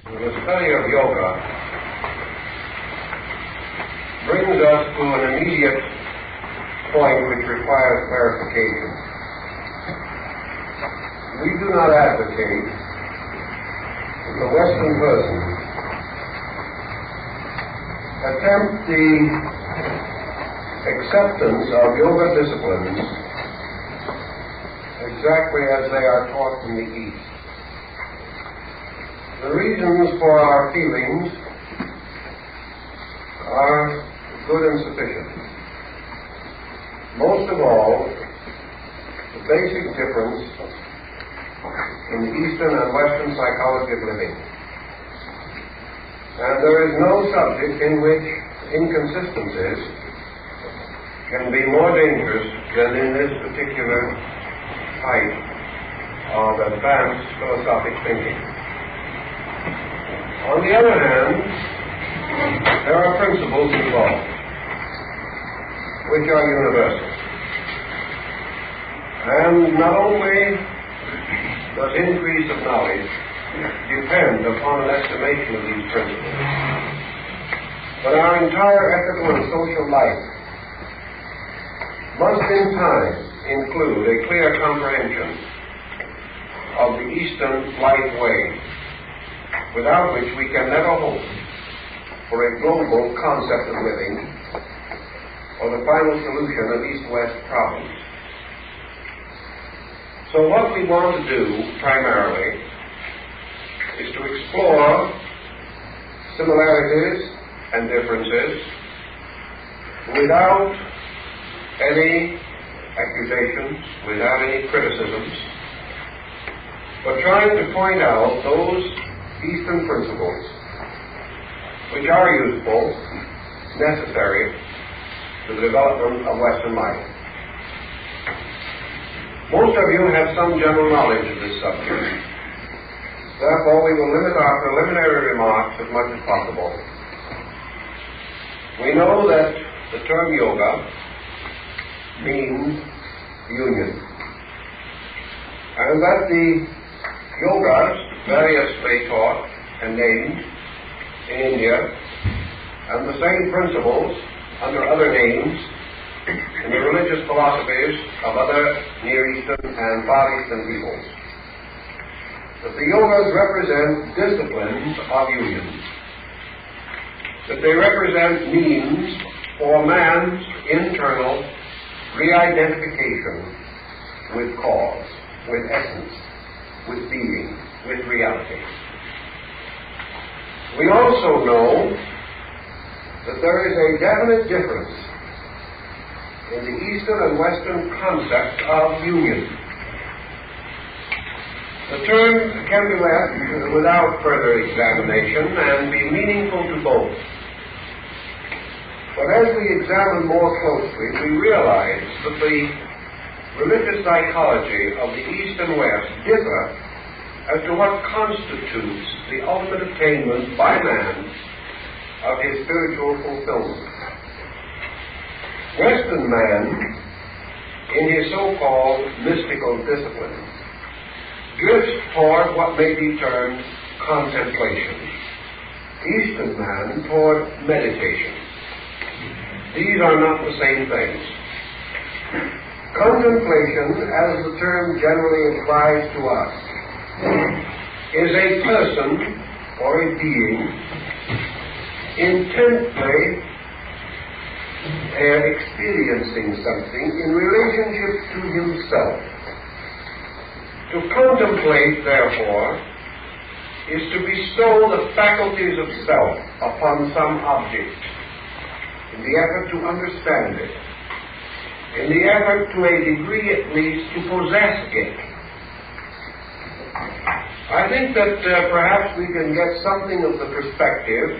The study of yoga brings us to an immediate point which requires clarification. We do not advocate that the Western person attempt the acceptance of yoga disciplines exactly as they are taught in the East. The reasons for our feelings are good and sufficient. Most of all, the basic difference in the Eastern and Western psychology of living. And there is no subject in which inconsistencies can be more dangerous than in this particular type of advanced philosophic thinking. On the other hand, there are principles involved which are universal. And not only does increase of knowledge depend upon an estimation of these principles, but our entire ethical and social life must in time include a clear comprehension of the Eastern life way, without which we can never hope for a global concept of living or the final solution of East-West problems. So what we want to do primarily is to explore similarities and differences without any accusations, without any criticisms, but trying to point out those Eastern principles which are useful, necessary to the development of Western life. Most of you have some general knowledge of this subject. Therefore, we will limit our preliminary remarks as much as possible. We know that the term yoga means union, and that the yogas, variously taught and named in India, and the same principles under other names in the religious philosophies of other Near Eastern and Far Eastern peoples. That the yogas represent disciplines of union, that they represent means for man's internal re-identification with cause, with essence, with being, with reality. We also know that there is a definite difference in the Eastern and Western concept of union. The term can be left without further examination and be meaningful to both. But as we examine more closely, we realize that the religious psychology of the East and West differ as to what constitutes the ultimate attainment by man of his spiritual fulfillment. Western man, in his so-called mystical discipline, drifts toward what may be termed contemplation. Eastern man toward meditation. These are not the same things. Contemplation, as the term generally implies to us, is a person or a being intently experiencing something in relationship to himself. To contemplate, therefore, is to bestow the faculties of self upon some object in the effort to understand it, in the effort to a degree at least to possess it. I think that perhaps we can get something of the perspective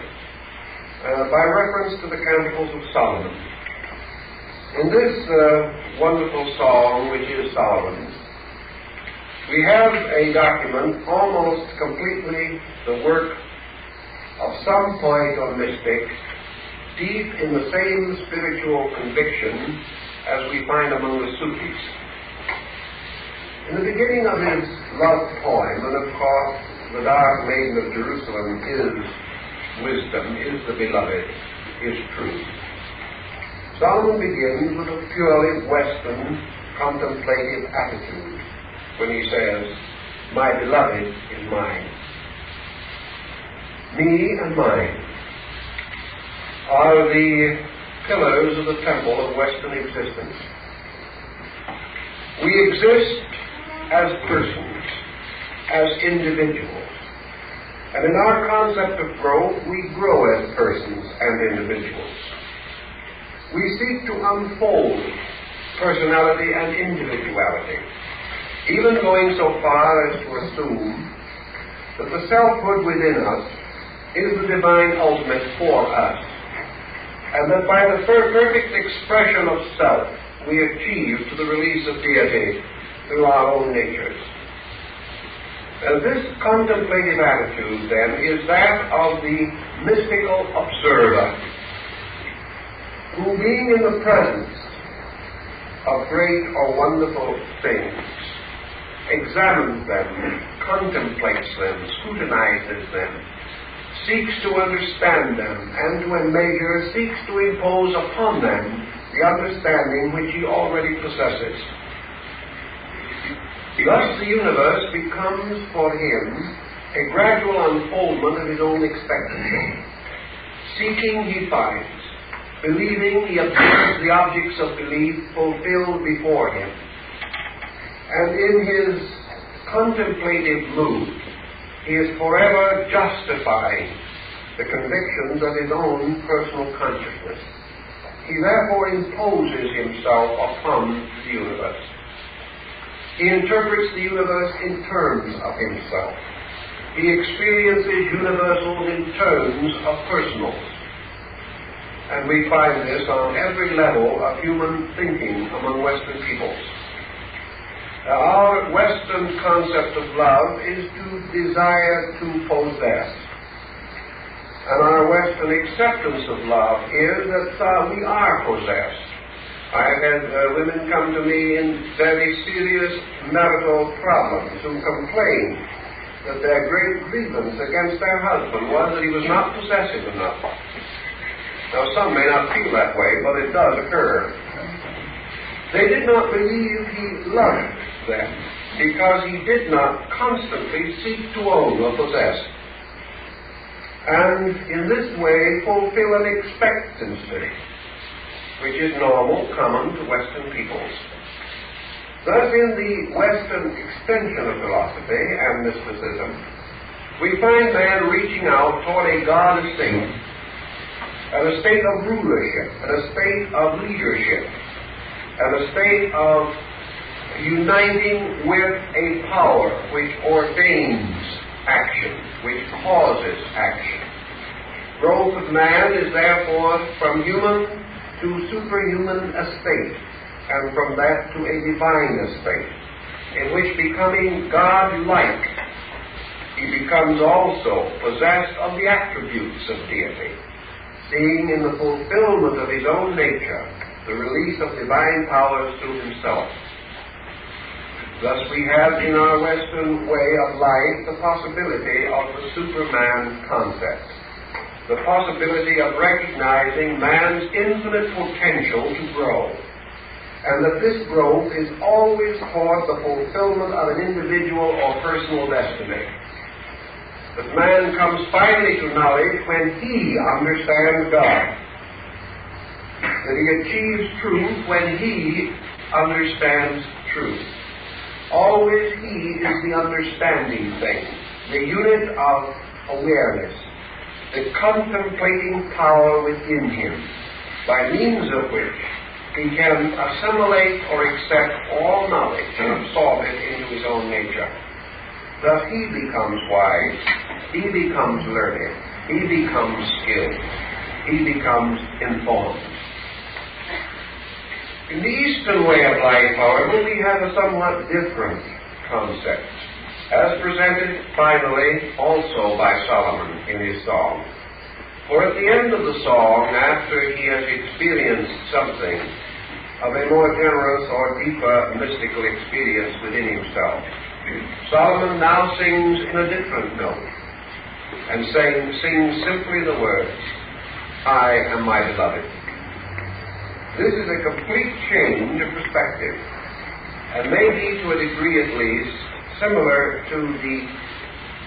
by reference to the Canticles of Solomon. In this wonderful song, which is Solomon's, we have a document almost completely the work of some poet or mystic deep in the same spiritual conviction as we find among the Sufis. In the beginning of his love poem, and of course the dark maiden of Jerusalem is wisdom, is the beloved, is truth. Solomon begins with a purely Western contemplative attitude when he says, "My beloved is mine." Me and mine are the pillars of the temple of Western existence. We exist as persons, as individuals. And in our concept of growth, we grow as persons and individuals. We seek to unfold personality and individuality, even going so far as to assume that the selfhood within us is the divine ultimate for us, and that by the perfect expression of self, we achieve to the release of deity through our own natures. This contemplative attitude, then, is that of the mystical observer, who, being in the presence of great or wonderful things, examines them, contemplates them, scrutinizes them, seeks to understand them, and to a measure seeks to impose upon them the understanding which he already possesses. Thus the universe becomes for him a gradual unfoldment of his own expectancy. Seeking he finds, believing he observes the objects of belief fulfilled before him. And in his contemplative mood, he is forever justifying the convictions of his own personal consciousness. He therefore imposes himself upon the universe. He interprets the universe in terms of himself. He experiences universals in terms of personals. And we find this on every level of human thinking among Western peoples. Our Western concept of love is to desire to possess. And our Western acceptance of love is that we are possessed. I've had women come to me in very serious marital problems who complain that their great grievance against their husband was that he was not possessive enough. Now, some may not feel that way, but it does occur. They did not believe he loved them because he did not constantly seek to own or possess, and in this way fulfill an expectancy which is normal, common to Western peoples. Thus, in the Western extension of philosophy and mysticism, we find man reaching out toward a God estate, and a state of rulership, and a state of leadership, and a state of uniting with a power which ordains action, which causes action. Growth of man is therefore from human to superhuman estate, and from that to a divine estate, in which, becoming God-like, he becomes also possessed of the attributes of deity, seeing in the fulfillment of his own nature the release of divine powers through himself. Thus we have in our Western way of life the possibility of the Superman concept, the possibility of recognizing man's infinite potential to grow, and that this growth is always toward the fulfillment of an individual or personal destiny. That man comes finally to knowledge when he understands God, that he achieves truth when he understands truth. Always he is the understanding thing, the unit of awareness, the contemplating power within him, by means of which he can assimilate or accept all knowledge and absorb it into his own nature. Thus he becomes wise, he becomes learned, he becomes skilled, he becomes informed. In the Eastern way of life, however, we have a somewhat different concept, as presented finally also by Solomon in his song. For at the end of the song, after he has experienced something of a more generous or deeper mystical experience within himself, Solomon now sings in a different note, and sings simply the words, I am my beloved. This is a complete change of perspective, and may be, to a degree at least, similar to the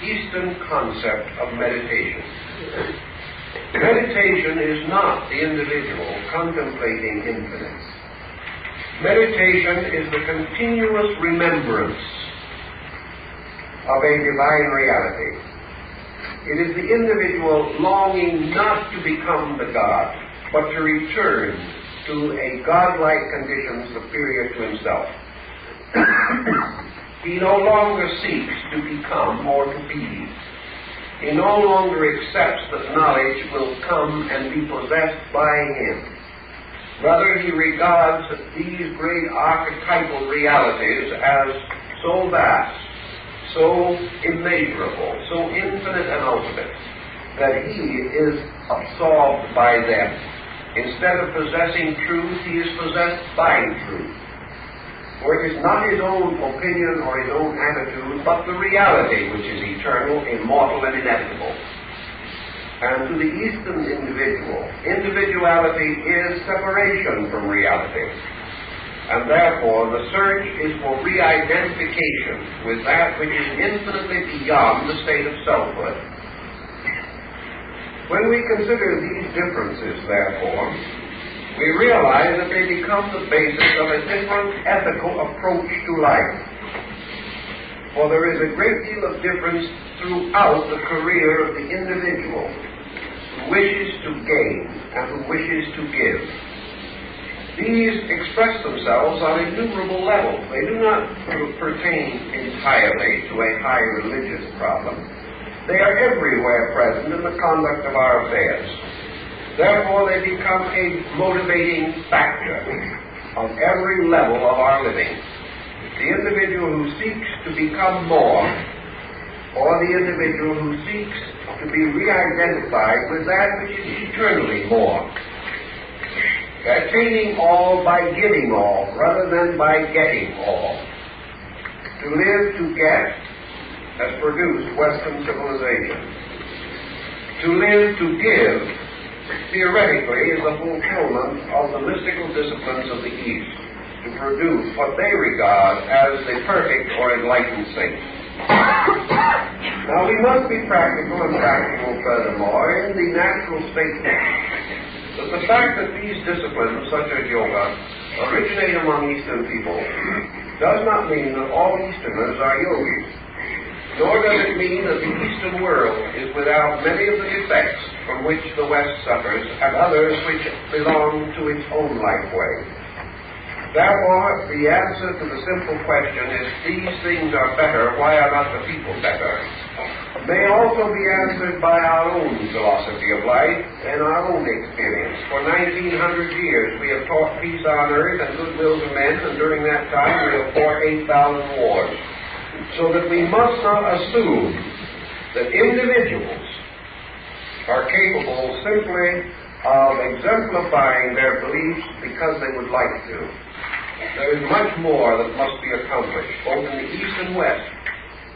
Eastern concept of meditation. Meditation is not the individual contemplating infinite. Meditation is the continuous remembrance of a divine reality. It is the individual longing not to become the God, but to return to a godlike condition superior to himself. He no longer seeks to become or to be. He no longer accepts that knowledge will come and be possessed by him. Rather, he regards these great archetypal realities as so vast, so immeasurable, so infinite and ultimate, that he is absorbed by them. Instead of possessing truth, he is possessed by truth. For it is not his own opinion or his own attitude, but the reality which is eternal, immortal, and inevitable. And to the Eastern individual, individuality is separation from reality. And therefore, the search is for re-identification with that which is infinitely beyond the state of selfhood. When we consider these differences, therefore, we realize that they become the basis of a different ethical approach to life. For there is a great deal of difference throughout the career of the individual who wishes to gain and who wishes to give. These express themselves on innumerable levels. They do not pertain entirely to a high religious problem. They are everywhere present in the conduct of our affairs. Therefore, they become a motivating factor on every level of our living. The individual who seeks to become more, or the individual who seeks to be re-identified with that which is eternally more. Attaining all by giving all, rather than by getting all. To live to get has produced Western civilization. To live to give, theoretically, is the fulfillment of the mystical disciplines of the East, to produce what they regard as the perfect or enlightened saint. Now, we must be practical and practical, furthermore, in the natural statement that the fact that these disciplines, such as yoga, originate among Eastern people does not mean that all Easterners are yogis, nor does it mean that the Eastern world is without many of the defects from which the West suffers and others which belong to its own life way. Therefore, the answer to the simple question is, these things are better, why are not the people better, may also be answered by our own philosophy of life and our own experience. For 1900 years we have taught peace on earth and goodwill to men, and during that time we have fought 8,000 wars. So that we must not assume that individuals are capable simply of exemplifying their beliefs because they would like to. There is much more that must be accomplished, both in the East and West,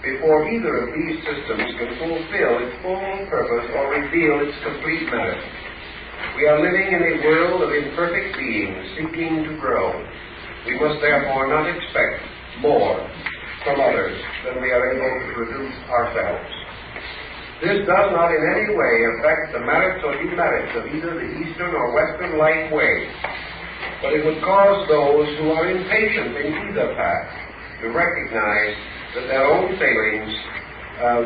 before either of these systems can fulfill its full purpose or reveal its complete merit. We are living in a world of imperfect beings seeking to grow. We must therefore not expect more from others than we are able to produce ourselves. This does not in any way affect the merits or demerits of either the Eastern or Western life way, but it would cause those who are impatient in either path to recognize that their own failings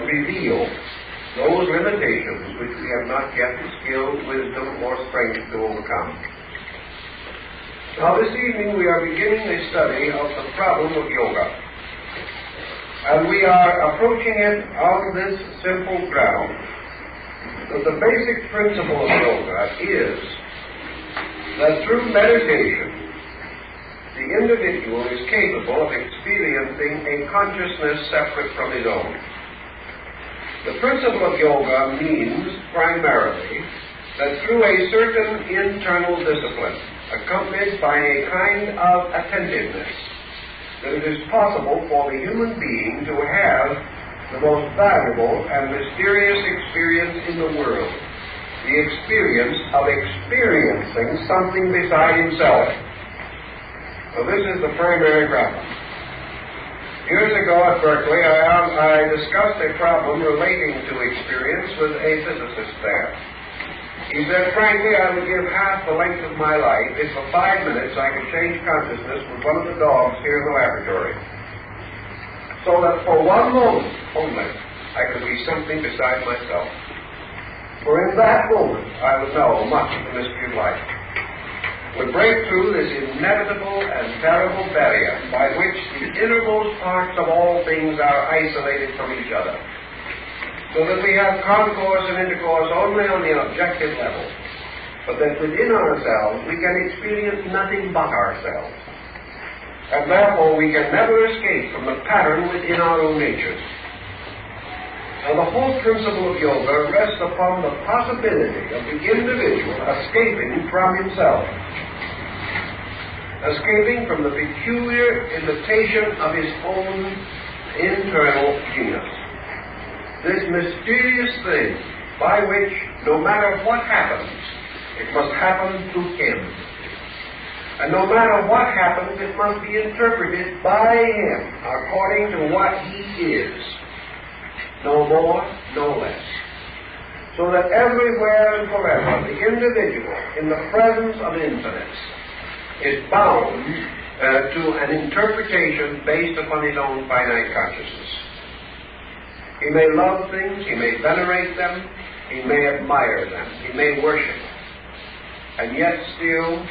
reveal those limitations which we have not yet the skill, wisdom, or strength to overcome. Now, this evening we are beginning a study of the problem of yoga. And we are approaching it on this simple ground, that the basic principle of yoga is that through meditation, the individual is capable of experiencing a consciousness separate from his own. The principle of yoga means primarily that through a certain internal discipline, accompanied by a kind of attentiveness, that it is possible for the human being to have the most valuable and mysterious experience in the world, the experience of experiencing something beside himself. So this is the primary problem. Years ago at Berkeley, I discussed a problem relating to experience with a physicist there. He said, frankly, I would give half the length of my life if for 5 minutes I could change consciousness with one of the dogs here in the laboratory, so that for 1 moment only I could be something beside myself. For in that moment I would know much of the mystery of life, would break through this inevitable and terrible barrier by which the innermost parts of all things are isolated from each other, so that we have concourse and intercourse only on the objective level, but that within ourselves we can experience nothing but ourselves, and therefore we can never escape from the pattern within our own natures. Now the whole principle of yoga rests upon the possibility of the individual escaping from himself, escaping from the peculiar imitation of his own internal genius. This mysterious thing by which, no matter what happens, it must happen through him. And no matter what happens, it must be interpreted by him according to what he is. No more, no less. So that everywhere and forever, the individual, in the presence of infinites, is bound to an interpretation based upon his own finite consciousness. He may love things, he may venerate them, he may admire them, he may worship, and yet still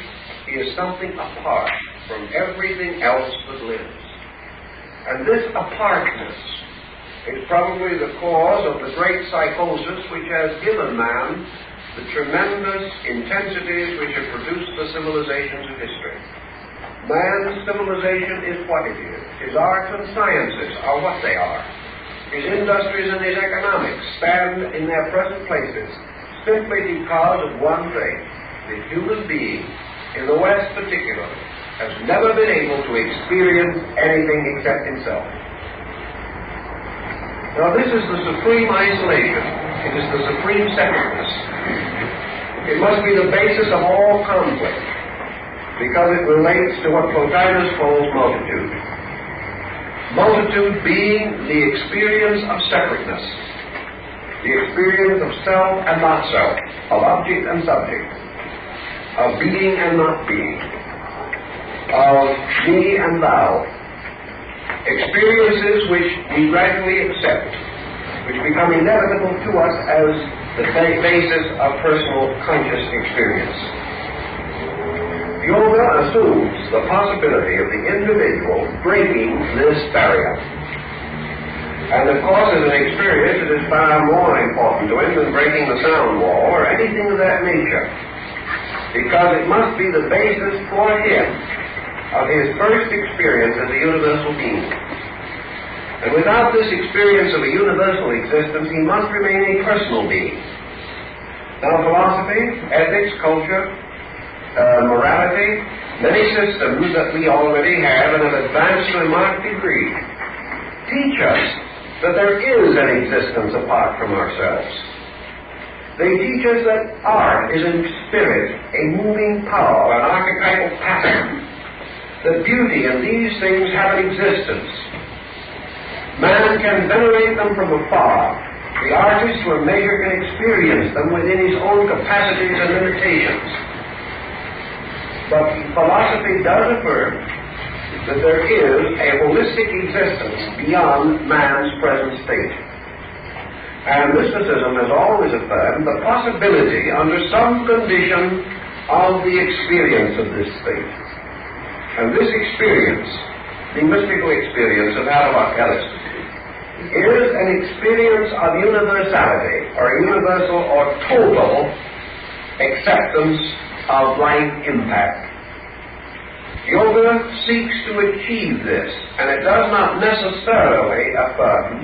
he is something apart from everything else that lives. And this apartness is probably the cause of the great psychosis which has given man the tremendous intensities which have produced the civilizations of history. Man's civilization is what it is. His arts and sciences are what they are. His industries and his economics stand in their present places simply because of one thing. The human being, in the West particularly, has never been able to experience anything except himself. Now this is the supreme isolation. It is the supreme separateness. It must be the basis of all conflict, because it relates to what Plotinus calls multitude. Multitude being the experience of separateness, the experience of self and not self, of object and subject, of being and not being, of me and thou, experiences which we gradually accept, which become inevitable to us as the basis of personal conscious experience. Yoga assumes the possibility of the individual breaking this barrier. And of course, as an experience, it is far more important to him than breaking the sound wall or anything of that nature, because it must be the basis for him of his first experience as a universal being. And without this experience of a universal existence, he must remain a personal being. Now, philosophy, ethics, culture, morality, many systems that we already have and have advanced to a marked degree, teach us that there is an existence apart from ourselves. They teach us that art is in spirit a moving power, an archetypal pattern, that beauty and these things have an existence. Man can venerate them from afar. The artist or maker can experience them within his own capacities and limitations. But philosophy does affirm that there is a holistic existence beyond man's present state. And mysticism has always affirmed the possibility, under some condition, of the experience of this state. And this experience, the mystical experience of Atavakelis, is an experience of universality, or universal or total acceptance of life impact. Yoga seeks to achieve this, and it does not necessarily affirm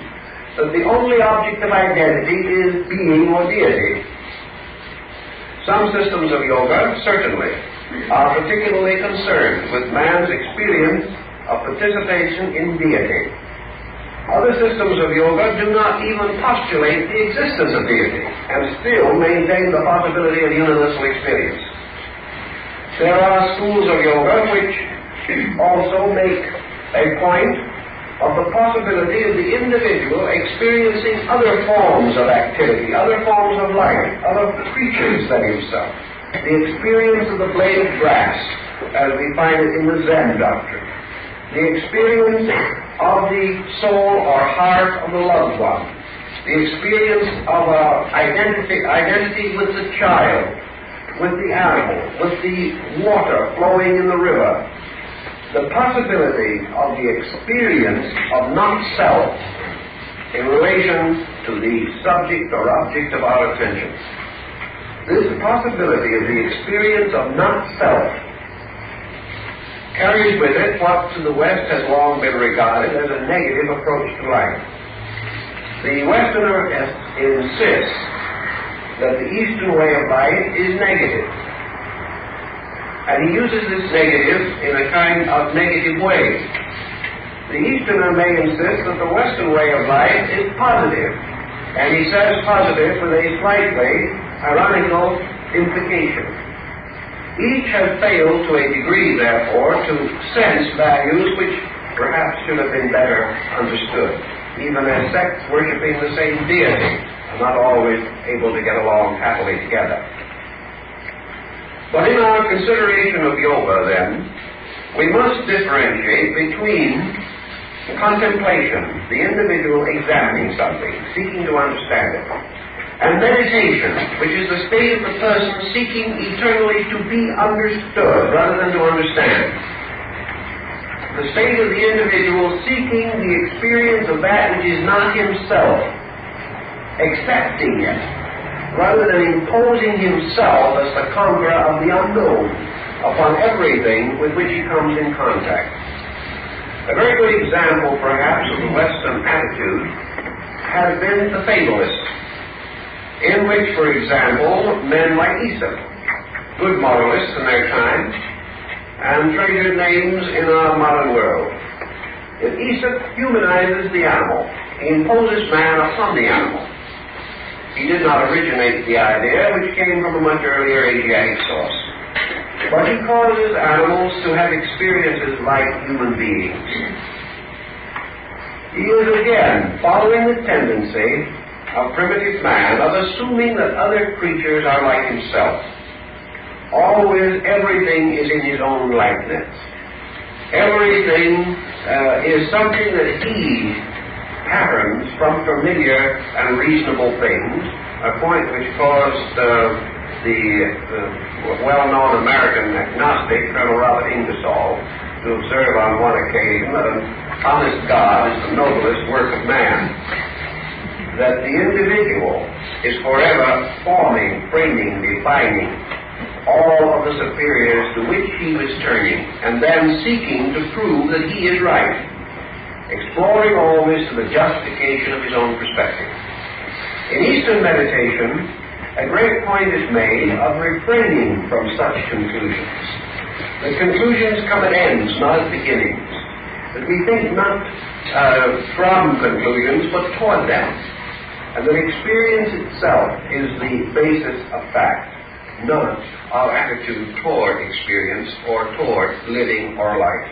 that the only object of identity is being or deity. Some systems of yoga, certainly, are particularly concerned with man's experience of participation in deity. Other systems of yoga do not even postulate the existence of deity and still maintain the possibility of universal experience. There are schools of yoga which also make a point of the possibility of the individual experiencing other forms of activity, other forms of life, other creatures than himself. The experience of the blade of grass, as we find it in the Zen doctrine. The experience of the soul or heart of the loved one. The experience of identity with the child, with the animal, with the water flowing in the river. The possibility of the experience of not-self in relation to the subject or object of our attention. This possibility of the experience of not-self carries with it what to the West has long been regarded as a negative approach to life. The Westerner insists that the Eastern way of life is negative. And he uses this negative in a kind of negative way. The Easterner may insist that the Western way of life is positive. And he says positive with a slightly ironical implication. Each has failed to a degree, therefore, to sense values which perhaps should have been better understood, even as sects worshipping the same deity are not always able to get along happily together. But in our consideration of yoga, then, we must differentiate between contemplation, the individual examining something, seeking to understand it, and meditation, which is the state of the person seeking eternally to be understood rather than to understand. The state of the individual seeking the experience of that which is not himself, accepting it, rather than imposing himself as the conqueror of the unknown upon everything with which he comes in contact. A very good example, perhaps, of the Western attitude has been the fatalist, in which, for example, men like Aesop, good moralists in their time, and treasured names in our modern world. If Aesop humanizes the animal, he imposes man upon the animal. He did not originate the idea, which came from a much earlier Asiatic source. But he causes animals to have experiences like human beings. He is again following the tendency of primitive man of assuming that other creatures are like himself. Always everything is in his own likeness. Everything is something that he patterns from familiar and reasonable things, a point which caused the well-known American agnostic, Colonel Robert Ingersoll, to observe on one occasion that an honest God is the noblest work of man. That the individual is forever forming, framing, defining all of the superiors to which he was turning, and then seeking to prove that he is right, exploring always to the justification of his own perspective. In Eastern meditation, a great point is made of refraining from such conclusions. The conclusions come at ends, not at beginnings. That we think not from conclusions, but toward them. And that experience itself is the basis of fact, not our attitude toward experience or toward living or life.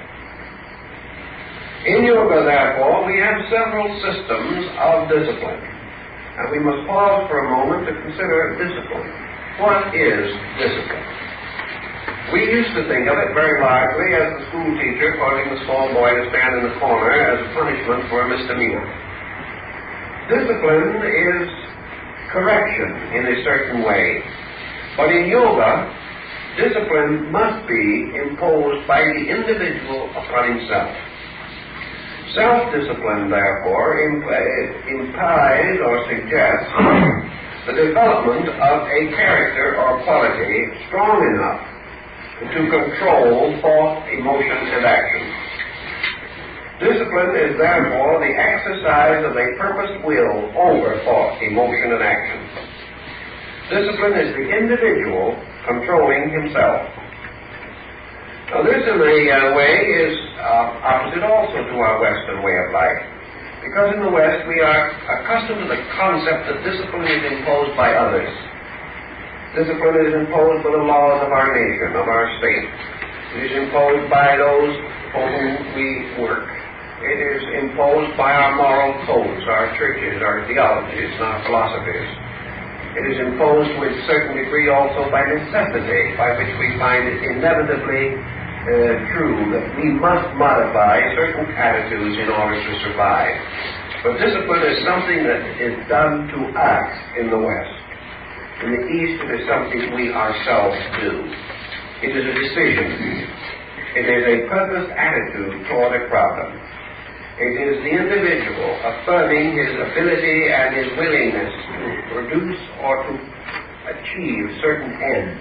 In yoga, therefore, we have several systems of discipline. And we must pause for a moment to consider discipline. What is discipline? We used to think of it very largely as the school teacher causing the small boy to stand in the corner as a punishment for a misdemeanor. Discipline is correction in a certain way. But in yoga, discipline must be imposed by the individual upon himself. Self-discipline, therefore, implies or suggests the development of a character or quality strong enough to control thought, emotion, and action. Discipline is therefore the exercise of a purposed will over thought, emotion, and action. Discipline is the individual controlling himself. Now this, in a way, is opposite also to our Western way of life. Because in the West we are accustomed to the concept that discipline is imposed by others. Discipline is imposed by the laws of our nation, of our state. It is imposed by those for whom we work. It is imposed by our moral codes, our churches, our theologies, and our philosophies. It is imposed with a certain degree also by necessity, by which we find it inevitably true that we must modify certain attitudes in order to survive. But discipline is something that is done to us in the West. In the East, it is something we ourselves do. It is a decision. It is a purposed attitude toward a problem. It is the individual affirming his ability and his willingness to produce or to achieve certain ends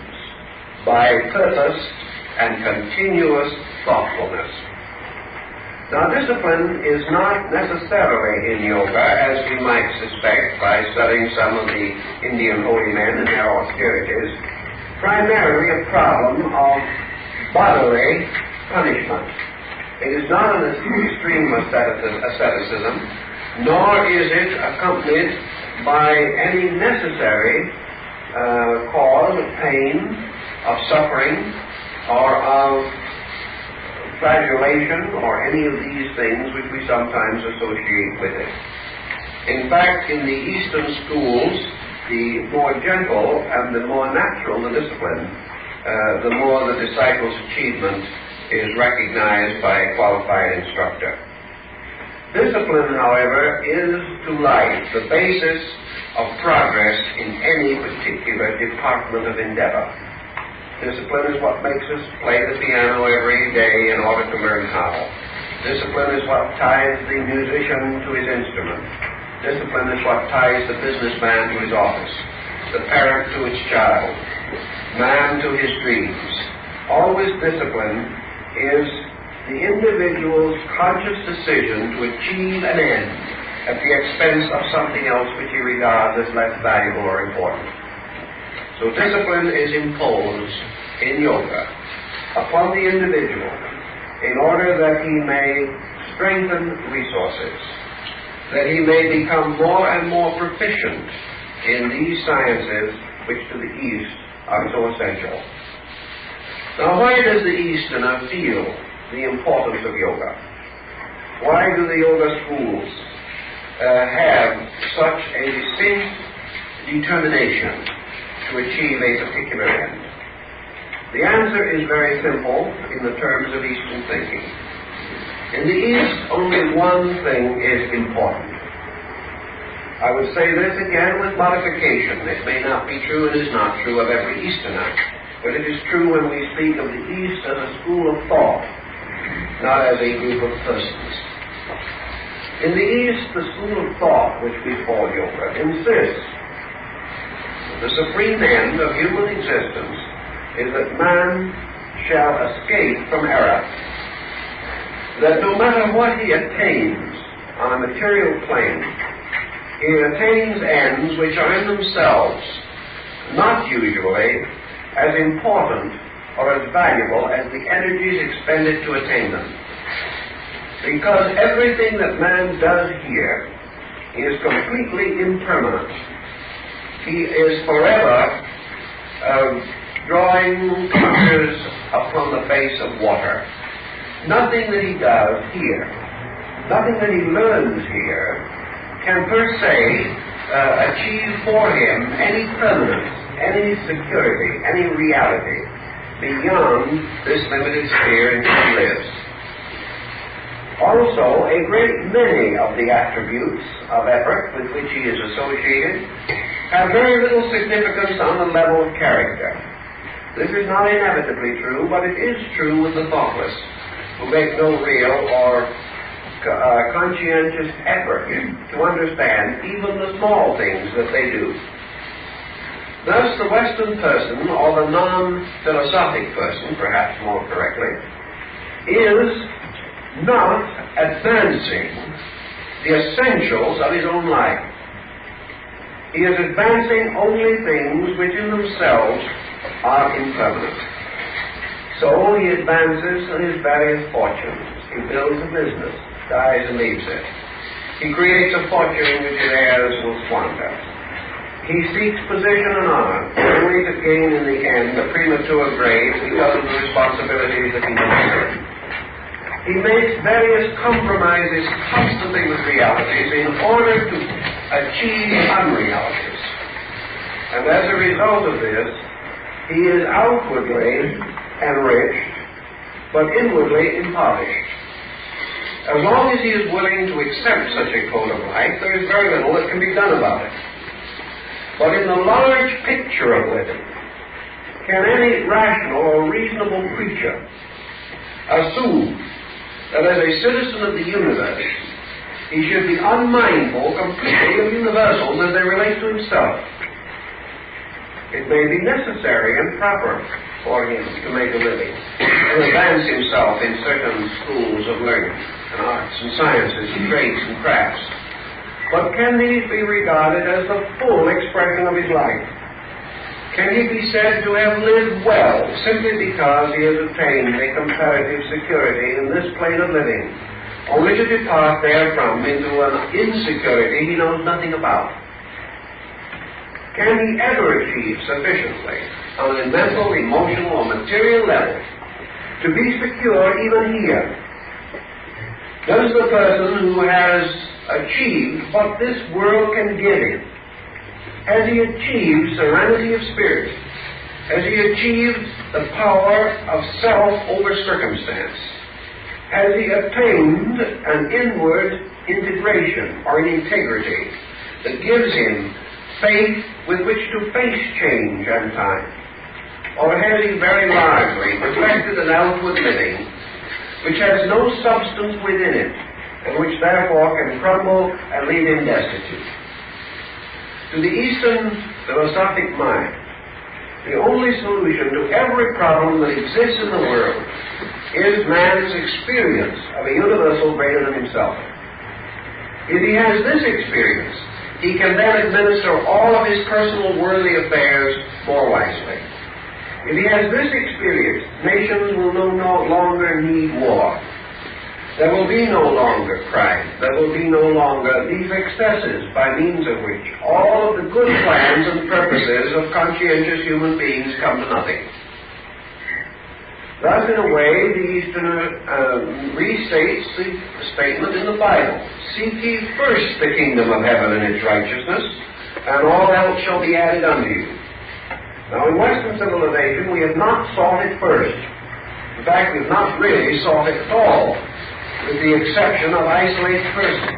by purpose and continuous thoughtfulness. Now, discipline is not necessarily in yoga, as we might suspect by studying some of the Indian holy men and their austerities, primarily a problem of bodily punishment. It is not an extreme asceticism, nor is it accompanied by any necessary cause of pain, of suffering, or of flagellation, or any of these things which we sometimes associate with it. In fact, in the Eastern schools, the more gentle and the more natural the discipline, the more the disciple's achievement is recognized by a qualified instructor. Discipline, however, is to life the basis of progress in any particular department of endeavor. Discipline is what makes us play the piano every day in order to learn how. Discipline is what ties the musician to his instrument. Discipline is what ties the businessman to his office, the parent to its child, man to his dreams. Always discipline is the individual's conscious decision to achieve an end at the expense of something else which he regards as less valuable or important. So discipline is imposed in yoga upon the individual in order that he may strengthen resources, that he may become more and more proficient in these sciences which to the East are so essential. Now, why does the Easterner feel the importance of yoga? Why do the yoga schools have such a distinct determination to achieve a particular end? The answer is very simple in the terms of Eastern thinking. In the East, only one thing is important. I would say this again with modification. It may not be true, it is not true of every Easterner. But it is true when we speak of the East as a school of thought, not as a group of persons. In the East, the school of thought, which we call yoga, insists that the supreme end of human existence is that man shall escape from error. That no matter what he attains on a material plane, he attains ends which are in themselves not usually as important or as valuable as the energies expended to attain them. Because everything that man does here is completely impermanent. He is forever drawing pictures upon the face of water. Nothing that he does here, nothing that he learns here, can per se achieve for him any permanence, any security, any reality beyond this limited sphere in which he lives. Also, a great many of the attributes of effort with which he is associated have very little significance on the level of character. This is not inevitably true, but it is true with the thoughtless, who make no real or conscientious effort to understand even the small things that they do. Thus, the Western person, or the non-philosophic person, perhaps more correctly, is not advancing the essentials of his own life. He is advancing only things which in themselves are impermanent. So he advances his various fortunes. He builds a business, dies and leaves it. He creates a fortune which his heirs will squander. He seeks position and honor, only to gain in the end a premature grave because of the responsibilities that he inherits. He makes various compromises constantly with realities in order to achieve unrealities. And as a result of this, he is outwardly enriched, but inwardly impoverished. As long as he is willing to accept such a code of life, there is very little that can be done about it. But in the large picture of living, can any rational or reasonable creature assume that as a citizen of the universe, he should be unmindful completely of universals as they relate to himself? It may be necessary and proper for him to make a living, and advance himself in certain schools of learning, and arts and sciences, and trades and crafts. But can these be regarded as the full expression of his life? Can he be said to have lived well simply because he has attained a comparative security in this plane of living, only to depart therefrom into an insecurity he knows nothing about? Can he ever achieve sufficiently on a mental, emotional, or material level to be secure even here? Does the person who has achieved what this world can give him, has he achieved serenity of spirit? Has he achieved the power of self over circumstance? Has he attained an inward integration or an integrity that gives him faith with which to face change and time? Or has he very largely perfected an outward living which has no substance within it, and which therefore can crumble and leave him destitute? To the Eastern philosophic mind, the only solution to every problem that exists in the world is man's experience of a universal greater than himself. If he has this experience, he can then administer all of his personal worldly affairs more wisely. If he has this experience, nations will no longer need war. There will be no longer crime. There will be no longer these excesses by means of which all of the good plans and purposes of conscientious human beings come to nothing. Thus, in a way, the Easterner restates the statement in the Bible: "Seek ye first the kingdom of heaven and its righteousness, and all else shall be added unto you." Now, in Western civilization, we have not sought it first. In fact, we have not really sought it at all, with the exception of isolated persons.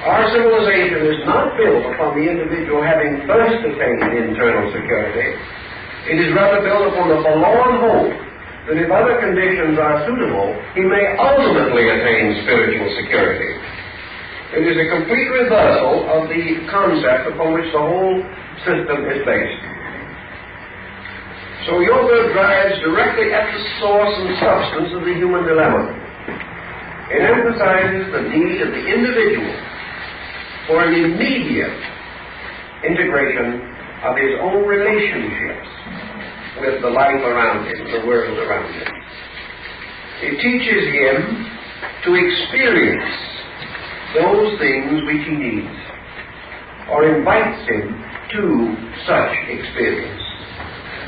Our civilization is not built upon the individual having first attained internal security. It is rather built upon the forlorn hope that if other conditions are suitable, he may ultimately attain spiritual security. It is a complete reversal of the concept upon which the whole system is based. So yoga drives directly at the source and substance of the human dilemma. It emphasizes the need of the individual for an immediate integration of his own relationships with the life around him, the world around him. It teaches him to experience those things which he needs, or invites him to such experience,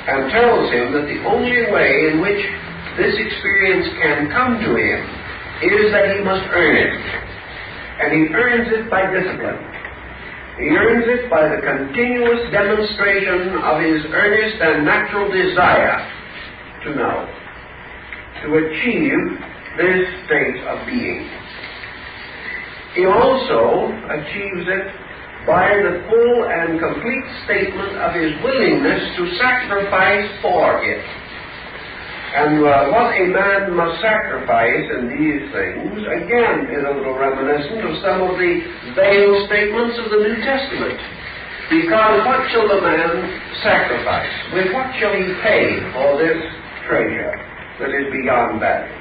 and tells him that the only way in which this experience can come to him is that he must earn it. And he earns it by discipline. He earns it by the continuous demonstration of his earnest and natural desire to know, to achieve this state of being. He also achieves it by the full and complete statement of his willingness to sacrifice for it. And what a man must sacrifice in these things, again, is a little reminiscent of some of the veiled statements of the New Testament. Because what shall the man sacrifice? With what shall he pay for this treasure that is beyond value?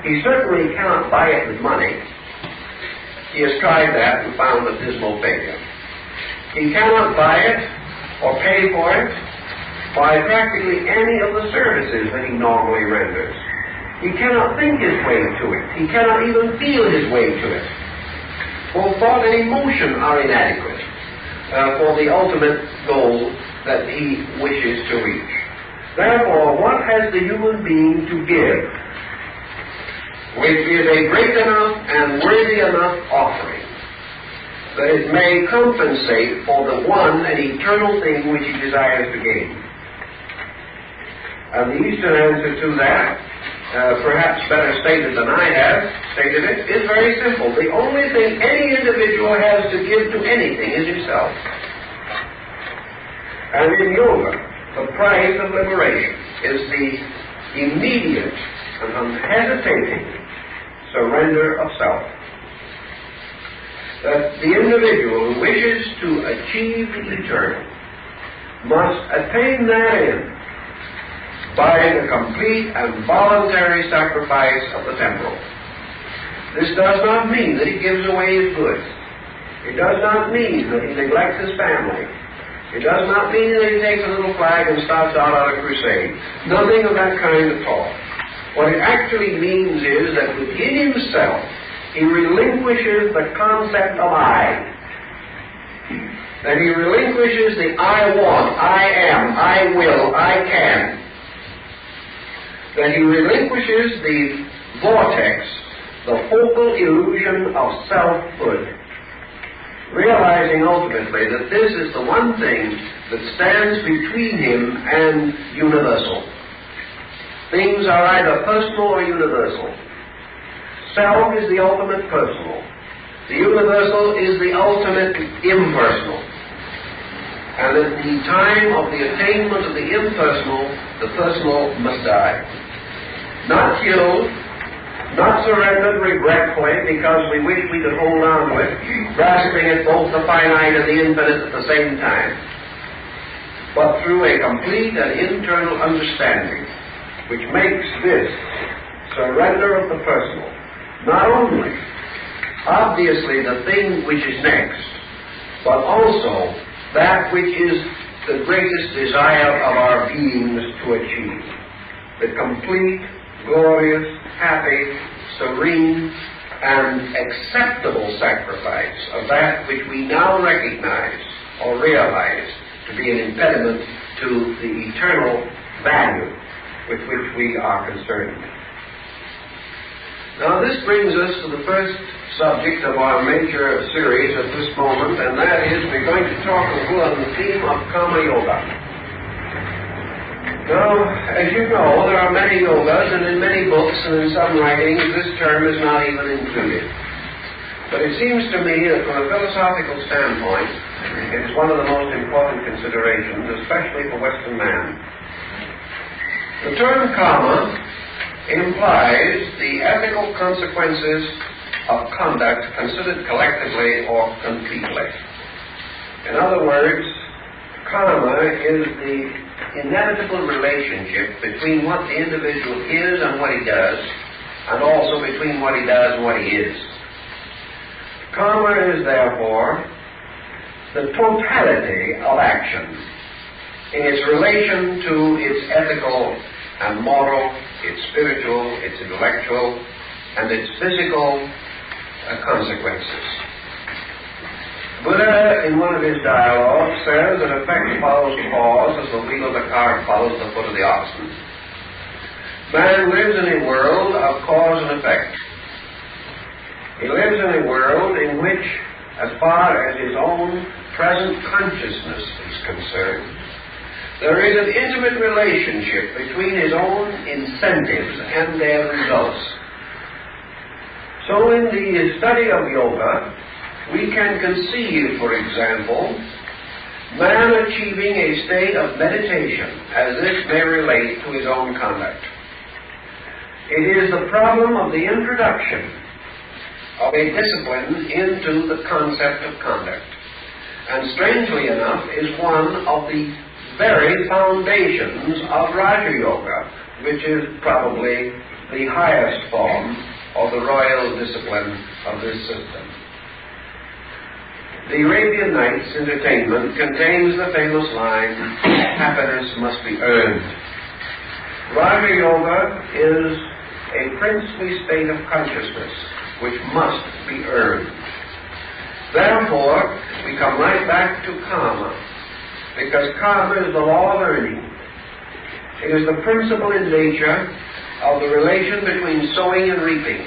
He certainly cannot buy it with money. He has tried that and found a dismal failure. He cannot buy it or pay for it by practically any of the services that he normally renders. He cannot think his way to it. He cannot even feel his way to it. Both thought and emotion are inadequate for the ultimate goal that he wishes to reach. Therefore, what has the human being to give, which is a great enough and worthy enough offering, that it may compensate for the one and eternal thing which he desires to gain? And the Eastern answer to that, perhaps better stated than I have stated it, is very simple. The only thing any individual has to give to anything is himself. And in yoga, the prize of liberation is the immediate and unhesitating surrender of self. That the individual who wishes to achieve the eternal must attain that end by the complete and voluntary sacrifice of the temporal. This does not mean that he gives away his goods. It does not mean that he neglects his family. It does not mean that he takes a little flag and starts out on a crusade. Nothing of that kind at all. What it actually means is that within himself he relinquishes the concept of I. That he relinquishes the I want, I am, I will, I can. That he relinquishes the vortex, the focal illusion of selfhood, realizing ultimately that this is the one thing that stands between him and universal. Things are either personal or universal. Self is the ultimate personal. The universal is the ultimate impersonal. And at the time of the attainment of the impersonal, the personal must die. Not killed, not surrendered regretfully because we wish we could hold on to it, grasping at both the finite and the infinite at the same time, but through a complete and internal understanding which makes this surrender of the personal not only obviously the thing which is next, but also that which is the greatest desire of our beings to achieve, the complete, glorious, happy, serene, and acceptable sacrifice of that which we now recognize or realize to be an impediment to the eternal value with which we are concerned. Now this brings us to the first subject of our major series at this moment, and that is we're going to talk a little on the theme of Karma Yoga. Now, as you know, there are many yogas, and in many books and in some writings this term is not even included. But it seems to me that from a philosophical standpoint, it is one of the most important considerations, especially for Western man. The term karma implies the ethical consequences of conduct considered collectively or completely. In other words, karma is the inevitable relationship between what the individual is and what he does, and also between what he does and what he is. Karma is therefore the totality of action in its relation to its ethical and moral, its spiritual, its intellectual, and its physical consequences. Buddha, in one of his dialogues, says that effect follows cause as the wheel of the cart follows the foot of the oxen. Man lives in a world of cause and effect. He lives in a world in which, as far as his own present consciousness is concerned, there is an intimate relationship between his own incentives and their results. So in the study of yoga, we can conceive, for example, man achieving a state of meditation as this may relate to his own conduct. It is the problem of the introduction of a discipline into the concept of conduct, and strangely enough is one of the very foundations of Raja Yoga, which is probably the highest form of the royal discipline of this system. The Arabian Nights Entertainment contains the famous line, "Happiness must be earned." Raja Yoga is a princely state of consciousness which must be earned. Therefore, we come right back to karma, because karma is the law of earning. It is the principle in nature of the relation between sowing and reaping.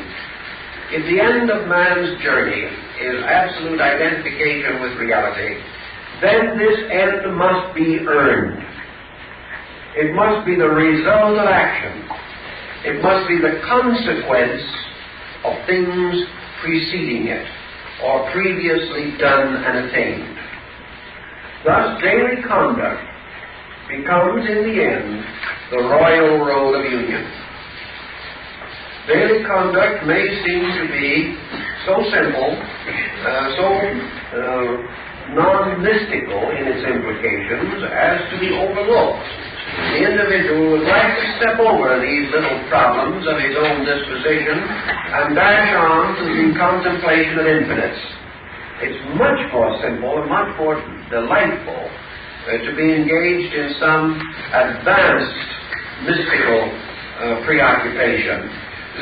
If the end of man's journey is absolute identification with reality, then this end must be earned. It must be the result of action. It must be the consequence of things preceding it, or previously done and attained. Thus, daily conduct becomes, in the end, the royal road of union. Daily conduct may seem to be so simple, so non-mystical in its implications as to be overlooked. The individual would like to step over these little problems of his own disposition and dash on to the contemplation of infinites. It's much more simple and much more delightful to be engaged in some advanced mystical preoccupation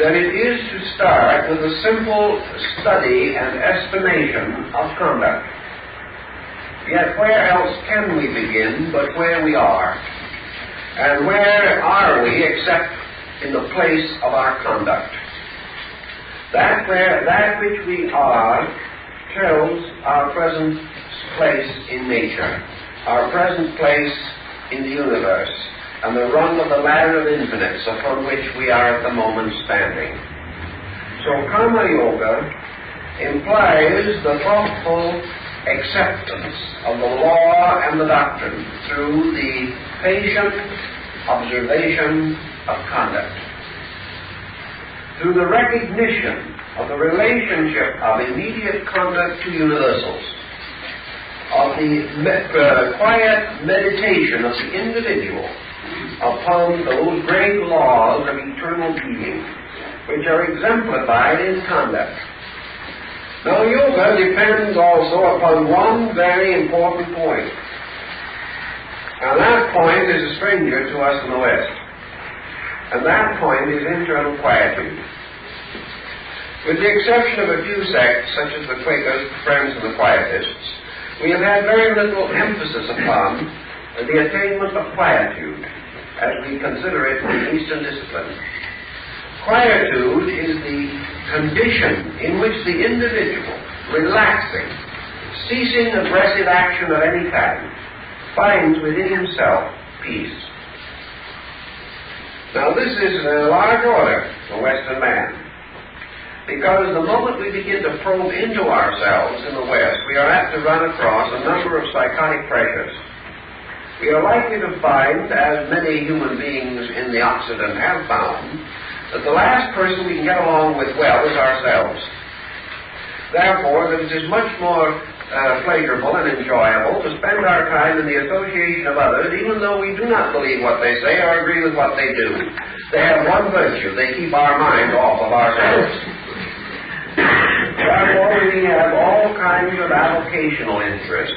than it is to start with a simple study and estimation of conduct. Yet where else can we begin but where we are? And where are we except in the place of our conduct? That which we are tells our present place in nature, our present place in the universe, and the rung of the ladder of infinites upon which we are at the moment standing. So Karma Yoga implies the thoughtful acceptance of the law and the doctrine through the patient observation of conduct, through the recognition of the relationship of immediate conduct to universals, of the quiet meditation of the individual upon those great laws of eternal being, which are exemplified in conduct. Now, yoga depends also upon one very important point, and that point is a stranger to us in the West, and that point is internal quietude. With the exception of a few sects, such as the Quakers, the Friends, and the Quietists, we have had very little emphasis upon the attainment of quietude, as we consider it in Eastern discipline. Quietude is the condition in which the individual, relaxing, ceasing aggressive action of any kind, finds within himself peace. Now, this is a large order for Western man, because the moment we begin to probe into ourselves in the West, we are apt to run across a number of psychotic pressures. We are likely to find, as many human beings in the Occident have found, that the last person we can get along with well is ourselves. Therefore, that it is much more pleasurable and enjoyable to spend our time in the association of others, even though we do not believe what they say or agree with what they do. They have one virtue: they keep our mind off of ourselves. Therefore, we have all kinds of avocational interests.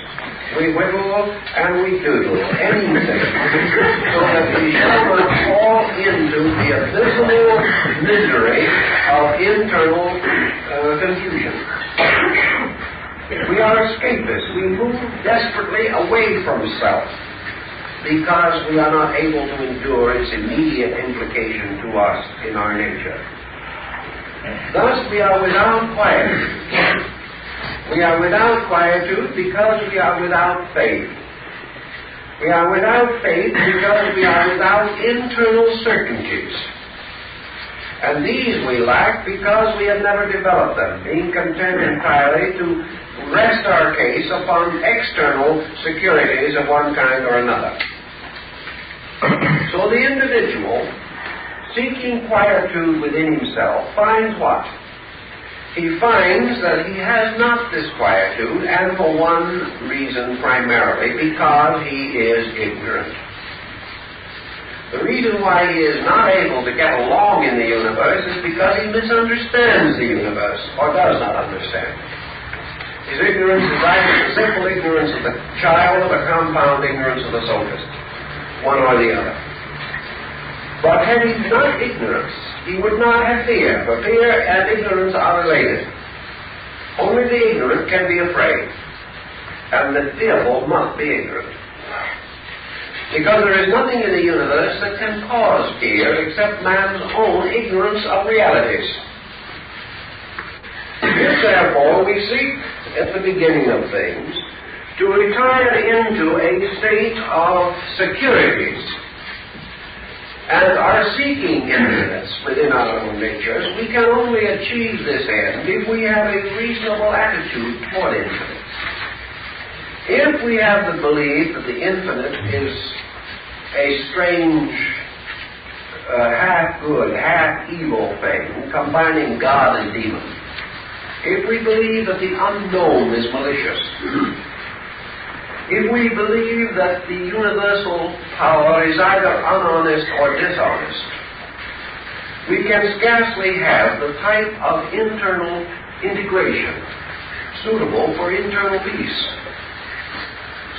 We whittle and we doodle, anything, so that we shall not fall into the abysmal misery of internal confusion. We are escapists. We move desperately away from self because we are not able to endure its immediate implication to us in our nature. Thus, we are without quietude. We are without quietude because we are without faith. We are without faith because we are without internal certainties. And these we lack because we have never developed them, being content entirely to rest our case upon external securities of one kind or another. So the individual, seeking quietude within himself, finds what? He finds that he has not this quietude, and for one reason primarily, because he is ignorant. The reason why he is not able to get along in the universe is because he misunderstands the universe, or does not understand. His ignorance is either the simple ignorance of the child or the compound ignorance of the sophist, one or the other. But had he not ignorance, he would not have fear, for fear and ignorance are related. Only the ignorant can be afraid, and the fearful must be ignorant. Because there is nothing in the universe that can cause fear except man's own ignorance of realities. If, therefore, we seek at the beginning of things to retire into a state of security and are seeking infinite within our own natures, we can only achieve this end if we have a reasonable attitude toward infinite. If we have the belief that the infinite is a strange, half-good, half-evil thing, combining God and demon, if we believe that the unknown is malicious, if we believe that the universal power is either unhonest or dishonest, we can scarcely have the type of internal integration suitable for internal peace.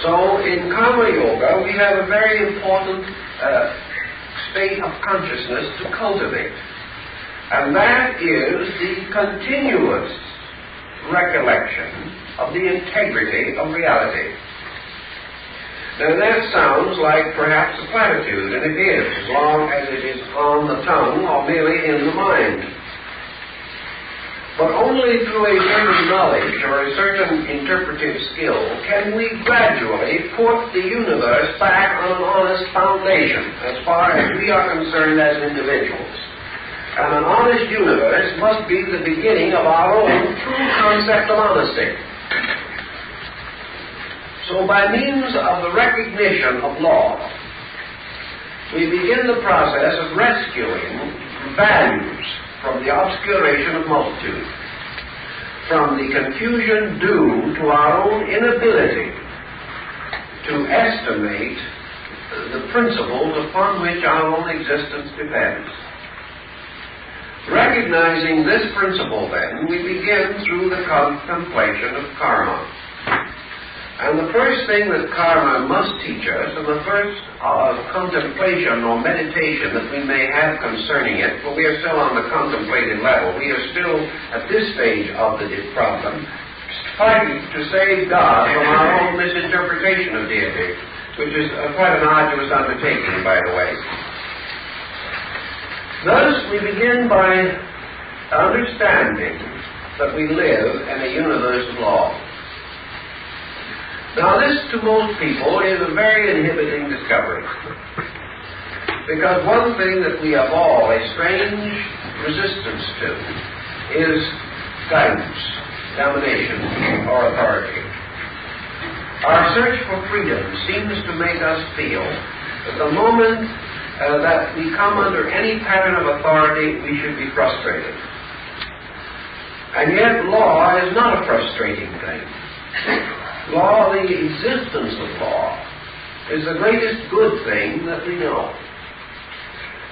So in Karma Yoga, we have a very important state of consciousness to cultivate. And that is the continuous recollection of the integrity of reality. Now that sounds like perhaps a platitude, and it is, as long as it is on the tongue or merely in the mind. But only through a certain knowledge or a certain interpretive skill can we gradually put the universe back on an honest foundation as far as we are concerned as individuals. And an honest universe must be the beginning of our own true concept of honesty. So by means of the recognition of law, we begin the process of rescuing values from the obscuration of multitude, from the confusion due to our own inability to estimate the principles upon which our own existence depends. Recognizing this principle, then, we begin through the contemplation of karma. And the first thing that karma must teach us, and the first contemplation or meditation that we may have concerning it, for we are still on the contemplative level, we are still at this stage of the problem, fighting to save God from our own misinterpretation of deity, which is quite an arduous undertaking, by the way. Thus, we begin by understanding that we live in a universe of law. Now, this to most people is a very inhibiting discovery, because one thing that we have all a strange resistance to is guidance, domination, or authority. Our search for freedom seems to make us feel that the moment that we come under any pattern of authority, we should be frustrated. And yet, law is not a frustrating thing. Law, the existence of law, is the greatest good thing that we know.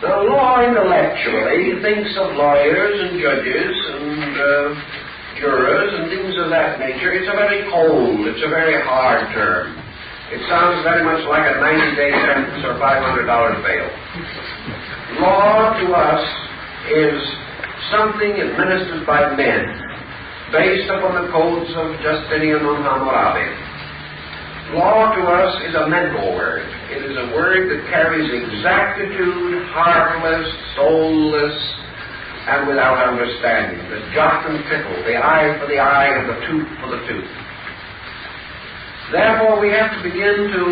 Now, law intellectually thinks of lawyers and judges and jurors and things of that nature. It's a very cold, it's a very hard term. It sounds very much like a 90-day sentence or $500 bail. Law to us is something administered by men, based upon the codes of Justinian and Hammurabi. Law to us is a mental word. It is a word that carries exactitude, heartless, soulless, and without understanding. The jot and tittle, the eye for the eye, and the tooth for the tooth. Therefore, we have to begin to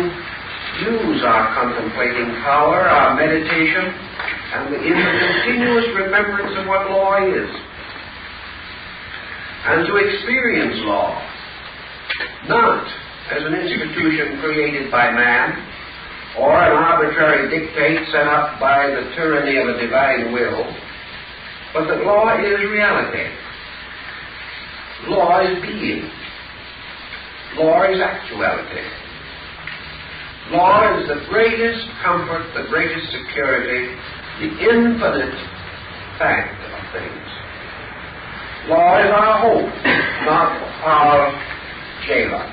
use our contemplating power, our meditation, and in the continuous remembrance of what law is, and to experience law, not as an institution created by man, or an arbitrary dictate set up by the tyranny of a divine will, but that law is reality. Law is being. Law is actuality. Law is the greatest comfort, the greatest security, the infinite fact of things. Law is our hope, not our jailer.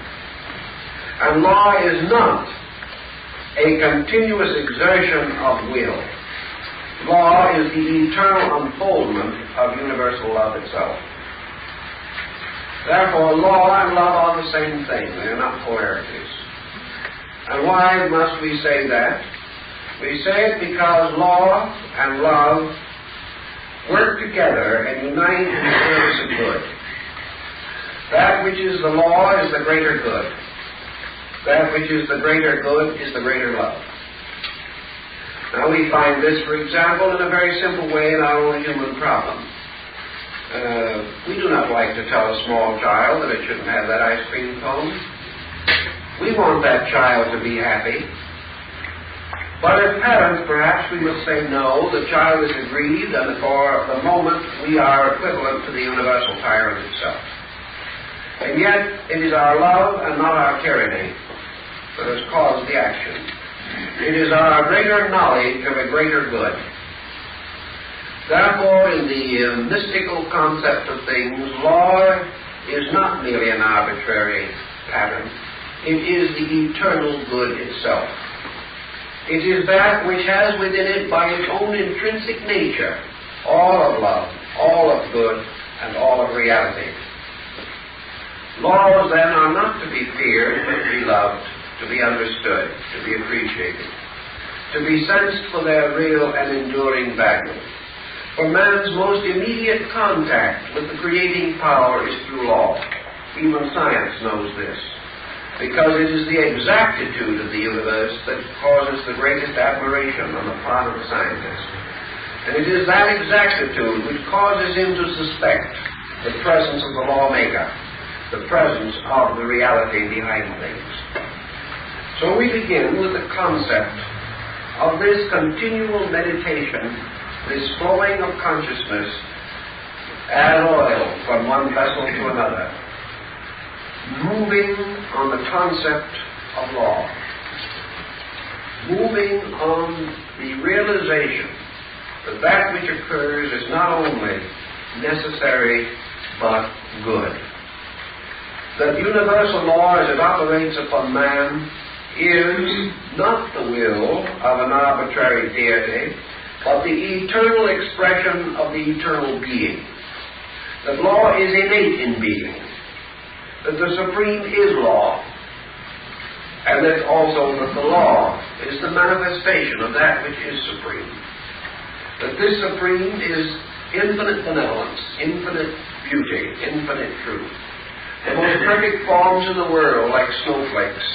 And law is not a continuous exertion of will. Law is the eternal unfoldment of universal love itself. Therefore, law and love are the same thing. They are not polarities. And why must we say that? We say it because law and love work together and unite in the service of good. That which is the law is the greater good. That which is the greater good is the greater love. Now we find this, for example, in a very simple way in our own human problem. We do not like to tell a small child that it shouldn't have that ice cream cone. We want that child to be happy. But as parents, perhaps we must say no, the child is aggrieved, and for the moment we are equivalent to the universal tyrant itself. And yet it is our love and not our tyranny that has caused the action. It is our greater knowledge of a greater good. Therefore, in the mystical concept of things, law is not merely an arbitrary pattern. It is the eternal good itself. It is that which has within it, by its own intrinsic nature, all of love, all of good, and all of reality. Laws, then, are not to be feared, but to be loved, to be understood, to be appreciated, to be sensed for their real and enduring value. For man's most immediate contact with the creating power is through law. Even science knows this, because it is the exactitude of the universe that causes the greatest admiration on the part of the scientist. And it is that exactitude which causes him to suspect the presence of the lawmaker, the presence of the reality behind things. So we begin with the concept of this continual meditation, this flowing of consciousness as oil from one vessel to another, moving on the concept of law, moving on the realization that that which occurs is not only necessary but good. That universal law as it operates upon man is not the will of an arbitrary deity, but the eternal expression of the eternal being. That law is innate in being. That the supreme is law, and that also that the law is the manifestation of that which is supreme. That this supreme is infinite benevolence, infinite beauty, infinite truth. The most perfect forms in the world, like snowflakes,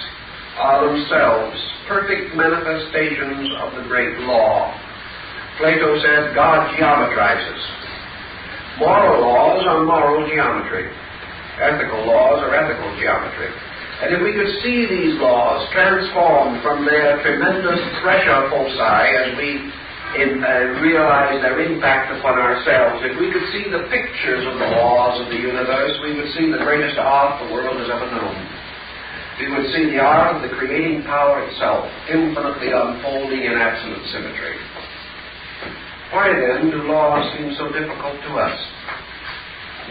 are themselves perfect manifestations of the great law. Plato said God geometrizes. Moral laws are moral geometry. Ethical laws are ethical geometry. And if we could see these laws transformed from their tremendous pressure foci as we realize their impact upon ourselves, if we could see the pictures of the laws of the universe, we would see the greatest art the world has ever known. We would see the art of the creating power itself, infinitely unfolding in absolute symmetry. Why then do laws seem so difficult to us?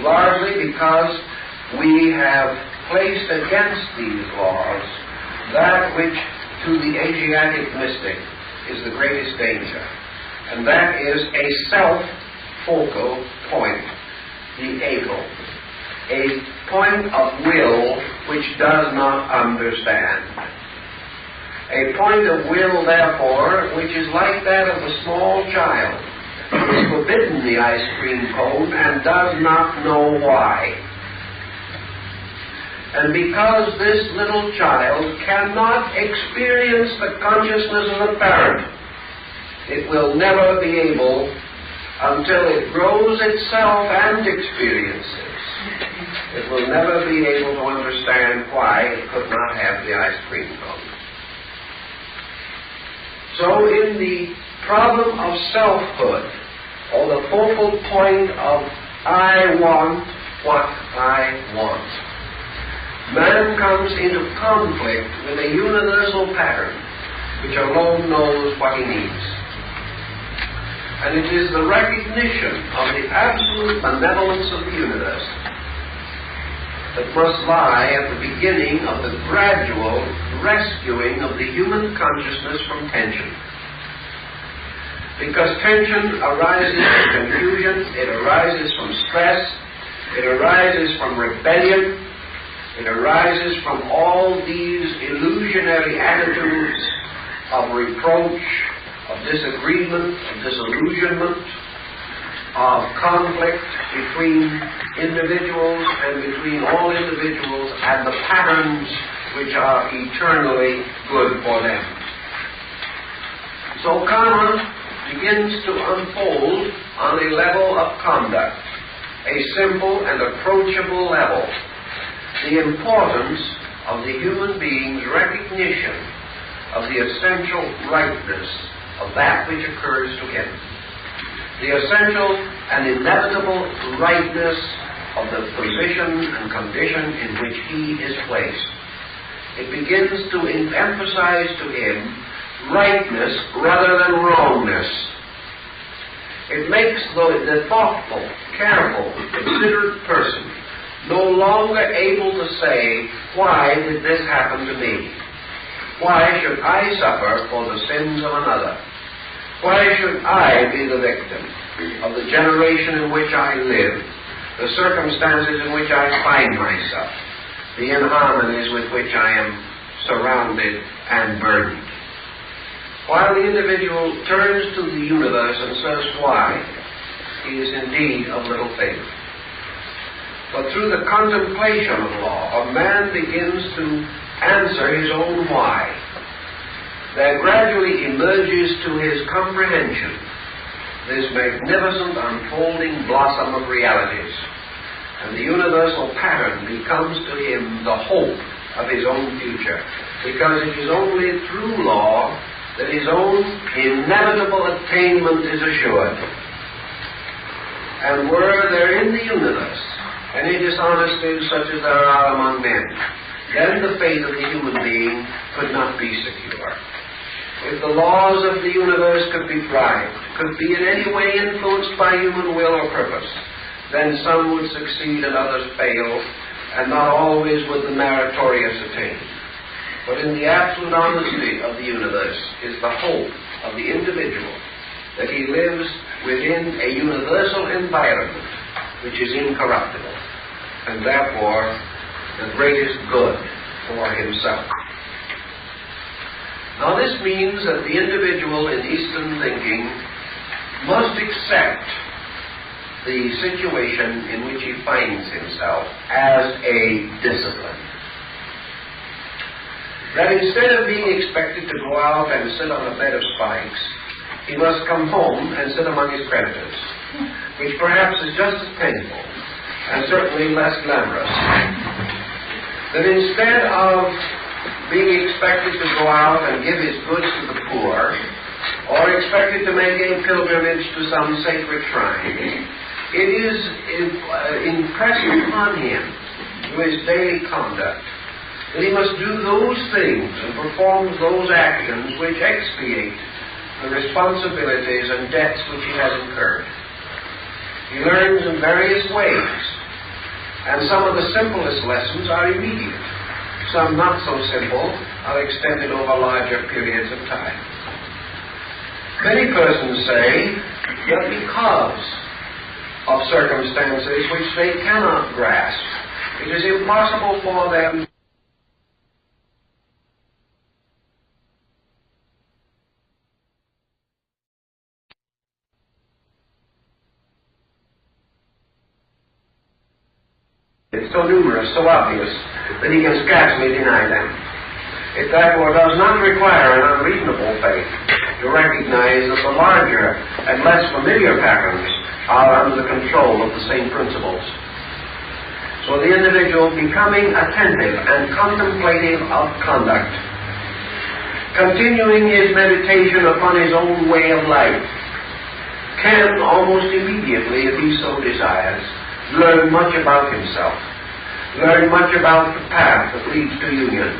Largely because we have placed against these laws that which to the Asiatic mystic is the greatest danger, and that is a self-focal point, the ego, a point of will which does not understand. A point of will, therefore, which is like that of a small child who is forbidden the ice cream cone and does not know why. And because this little child cannot experience the consciousness of a parent, it will never be able until it grows itself and experiences. It will never be able to understand why it could not have the ice cream cone. So in the problem of selfhood, or the focal point of I want what I want, man comes into conflict with a universal pattern which alone knows what he needs. And it is the recognition of the absolute benevolence of the universe that must lie at the beginning of the gradual rescuing of the human consciousness from tension. Because tension arises from confusion, it arises from stress, it arises from rebellion, it arises from all these illusionary attitudes of reproach, of disagreement, of disillusionment, of conflict between individuals and between all individuals, and the patterns which are eternally good for them. So karma begins to unfold on a level of conduct, a simple and approachable level. The importance of the human being's recognition of the essential rightness of that which occurs to him. The essential and inevitable rightness of the position and condition in which he is placed. It begins to emphasize to him rightness rather than wrongness. It makes the thoughtful, careful, considerate person no longer able to say, why did this happen to me? Why should I suffer for the sins of another? Why should I be the victim of the generation in which I live, the circumstances in which I find myself, the inharmonies with which I am surrounded and burdened? While the individual turns to the universe and says why, he is indeed of little faith. But through the contemplation of law, a man begins to answer his own why. There gradually emerges to his comprehension this magnificent unfolding blossom of realities, and the universal pattern becomes to him the hope of his own future, because it is only through law that his own inevitable attainment is assured. And were there in the universe any dishonesties such as there are among men, then the fate of the human being could not be secure. If the laws of the universe could be bribed, could be in any way influenced by human will or purpose, then some would succeed and others fail, and not always would the meritorious attain. But in the absolute honesty of the universe is the hope of the individual that he lives within a universal environment which is incorruptible, and therefore the greatest good for himself. Now this means that the individual in Eastern thinking must accept the situation in which he finds himself as a discipline. That instead of being expected to go out and sit on a bed of spikes, he must come home and sit among his creditors, which perhaps is just as painful and certainly less glamorous. That instead of being expected to go out and give his goods to the poor, or expected to make a pilgrimage to some sacred shrine, it is impressed upon him through his daily conduct that he must do those things and perform those actions which expiate the responsibilities and debts which he has incurred. He learns in various ways, and some of the simplest lessons are immediate. Some not so simple are extended over larger periods of time. Many persons say that because of circumstances which they cannot grasp, it is impossible for them so numerous, so obvious, that he can scarcely deny them. It therefore does not require an unreasonable faith to recognize that the larger and less familiar patterns are under the control of the same principles. So the individual becoming attentive and contemplative of conduct, continuing his meditation upon his own way of life, can almost immediately, if he so desires, learn much about himself, learn much about the path that leads to union,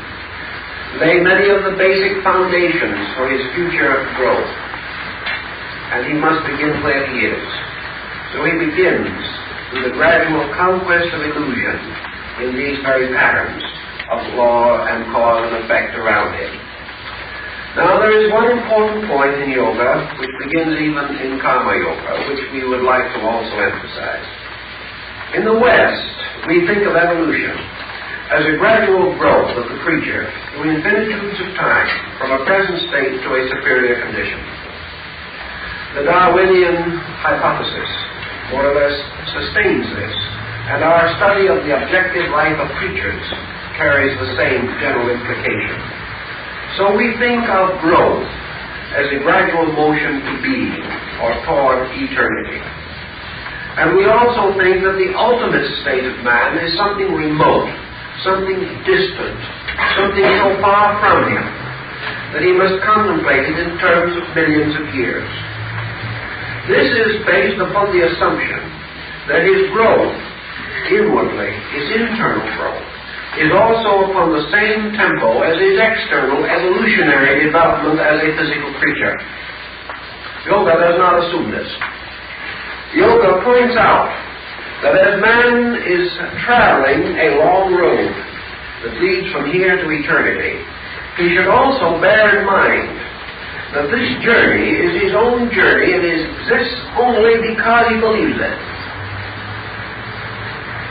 lay many of the basic foundations for his future growth. And he must begin where he is. So he begins with the gradual conquest of illusion in these very patterns of law and cause and effect around him. Now, there is one important point in yoga, which begins even in Karma Yoga, which we would like to also emphasize. In the West, we think of evolution as a gradual growth of the creature through infinitudes of time, from a present state to a superior condition. The Darwinian hypothesis more or less sustains this, and our study of the objective life of creatures carries the same general implication. So we think of growth as a gradual motion to being, or toward eternity. And we also think that the ultimate state of man is something remote, something distant, something so far from him that he must contemplate it in terms of millions of years. This is based upon the assumption that his growth inwardly, his internal growth, is also upon the same tempo as his external evolutionary development as a physical creature. Yoga does not assume this. Yoga points out that as man is traveling a long road that leads from here to eternity, he should also bear in mind that this journey is his own journey and exists only because he believes it.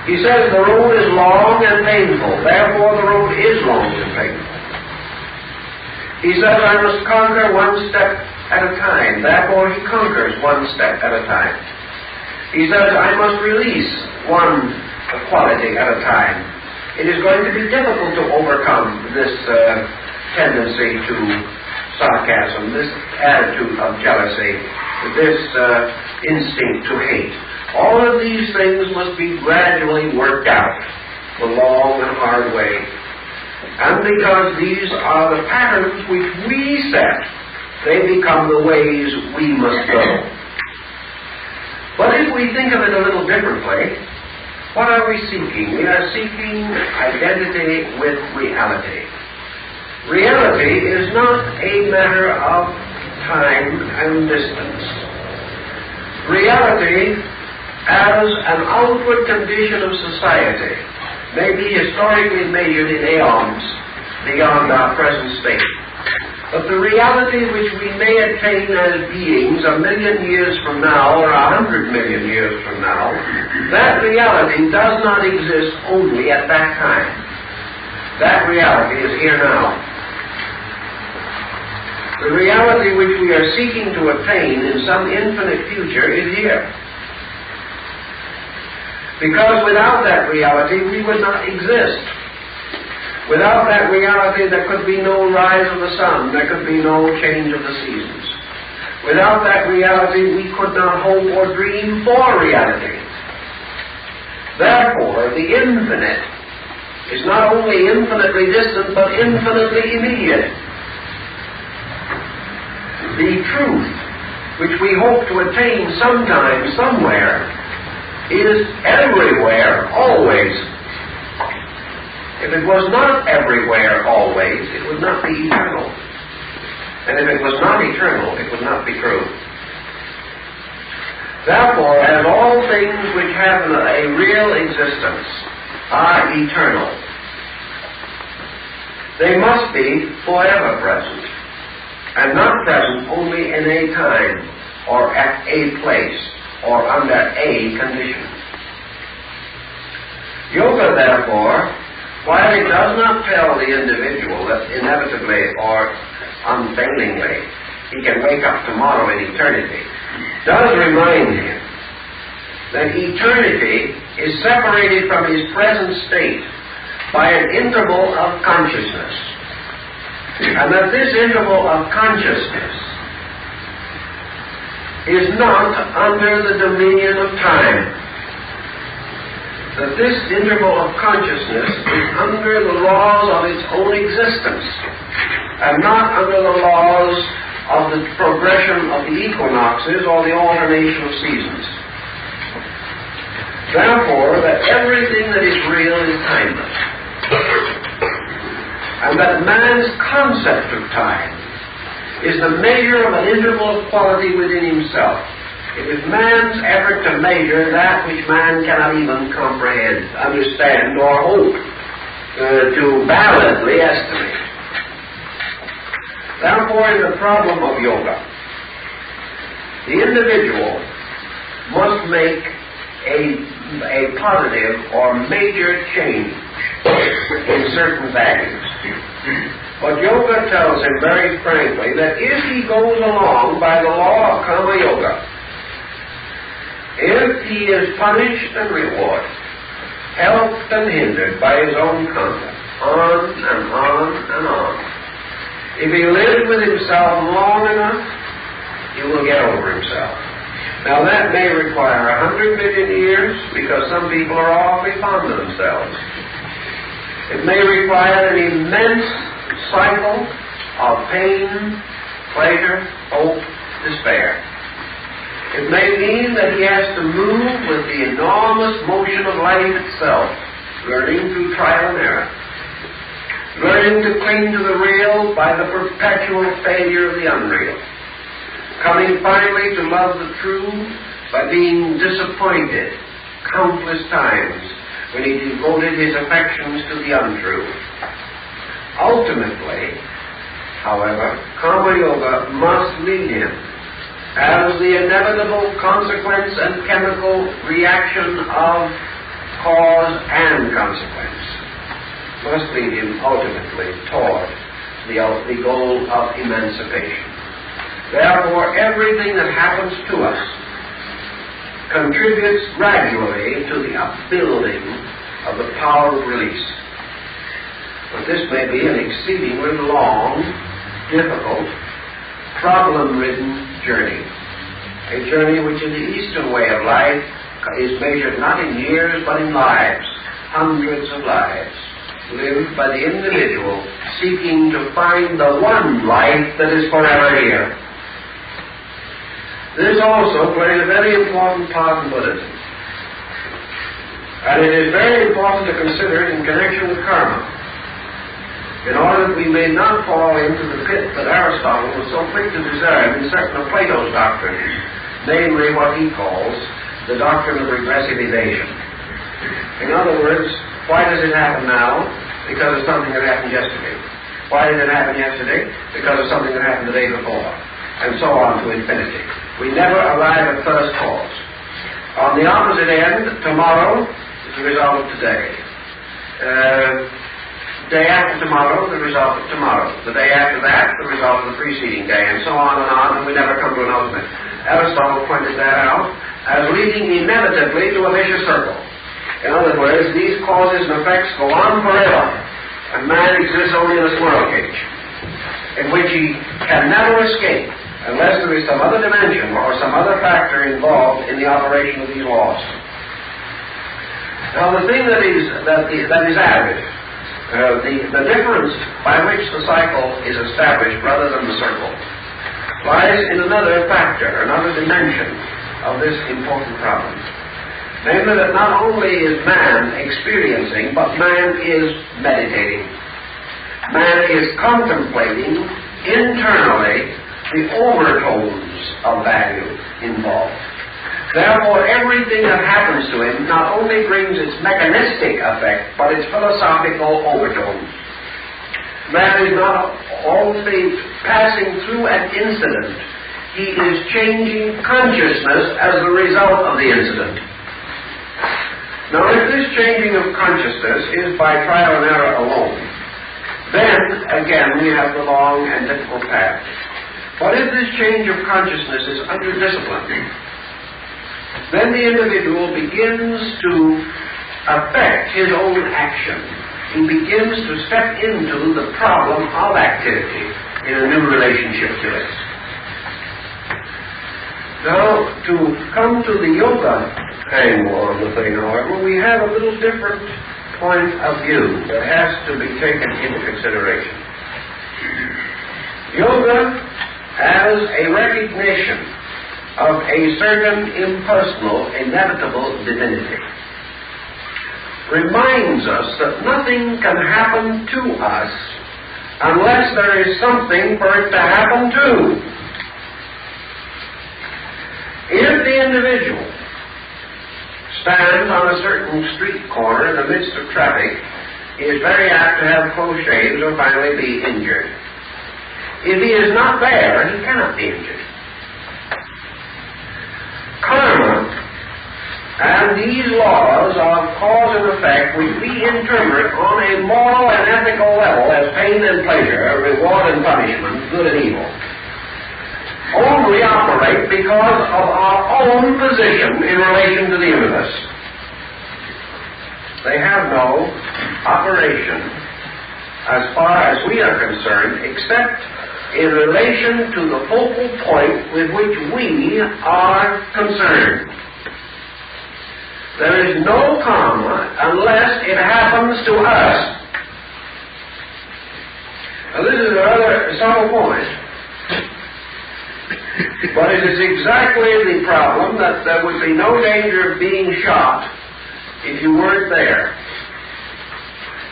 He says the road is long and painful, therefore the road is long and painful. He says I must conquer one step at a time, therefore he conquers one step at a time. He says I must release one quality at a time. It is going to be difficult to overcome this tendency to sarcasm, this attitude of jealousy, this instinct to hate. All of these things must be gradually worked out the long and hard way. And because these are the patterns which we set, they become the ways we must go. But if we think of it a little differently, what are we seeking? We are seeking identity with reality. Reality is not a matter of time and distance. Reality, as an outward condition of society, may be historically measured in aeons beyond our present state. But the reality which we may attain as beings 1,000,000 years from now or 100 million years from now, that reality does not exist only at that time. That reality is here now. The reality which we are seeking to attain in some infinite future is here. Because without that reality, we would not exist. Without that reality, there could be no rise of the sun. There could be no change of the seasons. Without that reality, we could not hope or dream for reality. Therefore, the infinite is not only infinitely distant, but infinitely immediate. The truth, which we hope to attain sometime, somewhere, is everywhere, always. If it was not everywhere, always, it would not be eternal. And if it was not eternal, it would not be true. Therefore, as all things which have a real existence are eternal, they must be forever present, and not present only in a time, or at a place, or under a condition. Yoga, therefore, while it does not tell the individual that inevitably or unfailingly he can wake up tomorrow in eternity, does remind him that eternity is separated from his present state by an interval of consciousness, and that this interval of consciousness is not under the dominion of time, that this interval of consciousness is under the laws of its own existence, and not under the laws of the progression of the equinoxes or the alternation of seasons. Therefore, that everything that is real is timeless, and that man's concept of time is the measure of an interval of quality within himself. It is man's effort to measure that which man cannot even comprehend, understand, or hope to validly estimate. Therefore, in the problem of yoga, the individual must make a positive or major change in certain values. But yoga tells him very frankly that if he goes along by the law of Karma Yoga, if he is punished and rewarded, helped and hindered by his own conduct, on and on and on, if he lives with himself long enough, he will get over himself. Now that may require 100 million years, because some people are awfully fond of themselves. It may require an immense cycle of pain, pleasure, hope, despair. It may mean that he has to move with the enormous motion of life itself, learning through trial and error, learning to cling to the real by the perpetual failure of the unreal, coming finally to love the true by being disappointed countless times when he devoted his affections to the untrue. Ultimately, however, Karma Yoga must lead him, as the inevitable consequence and chemical reaction of cause and consequence, must lead him ultimately toward the goal of emancipation. Therefore, everything that happens to us contributes gradually to the upbuilding of the power of release. But this may be an exceedingly long, difficult, problem-ridden journey. A journey which in the Eastern way of life is measured not in years but in lives, hundreds of lives, lived by the individual seeking to find the one life that is forever here. This also plays a very important part in Buddhism. And it is very important to consider it in connection with karma, in order that we may not fall into the pit that Aristotle was so quick to discern in certain of Plato's doctrines, namely what he calls the doctrine of regressive evasion. In other words, why does it happen now? Because of something that happened yesterday. Why did it happen yesterday? Because of something that happened the day before. And so on to infinity. We never arrive at first cause. On the opposite end, tomorrow is the result of today. Day after tomorrow, the result of tomorrow. The day after that, the result of the preceding day, and so on, and we never come to an ultimate. Aristotle pointed that out as leading inevitably to a vicious circle. In other words, these causes and effects go on forever, and man exists only in a squirrel cage, in which he can never escape unless there is some other dimension or some other factor involved in the operation of these laws. Now, the thing that is added, the difference by which the cycle is established rather than the circle, lies in another factor, another dimension of this important problem. Namely, that not only is man experiencing, but man is meditating. Man is contemplating internally the overtones of value involved. Therefore, everything that happens to him not only brings its mechanistic effect, but its philosophical overtones. Man is not only passing through an incident, he is changing consciousness as a result of the incident. Now, if this changing of consciousness is by trial and error alone, then, again, we have the long and difficult path. But if this change of consciousness is under discipline, then the individual begins to affect his own action. He begins to step into the problem of activity in a new relationship to it. Now, to come to the yoga angle on the thing, however, we have a little different point of view that has to be taken into consideration. Yoga, as a recognition of a certain impersonal, inevitable divinity, reminds us that nothing can happen to us unless there is something for it to happen to. If the individual stands on a certain street corner in the midst of traffic, he is very apt to have close shaves or finally be injured. If he is not there, he cannot be injured. Karma and these laws of cause and effect, which we interpret on a moral and ethical level as pain and pleasure, reward and punishment, good and evil, only operate because of our own position in relation to the universe. They have no operation, as far as we are concerned, except in relation to the focal point with which we are concerned. There is no karma unless it happens to us. Now, this is a rather subtle point, but it is exactly the problem that there would be no danger of being shot if you weren't there.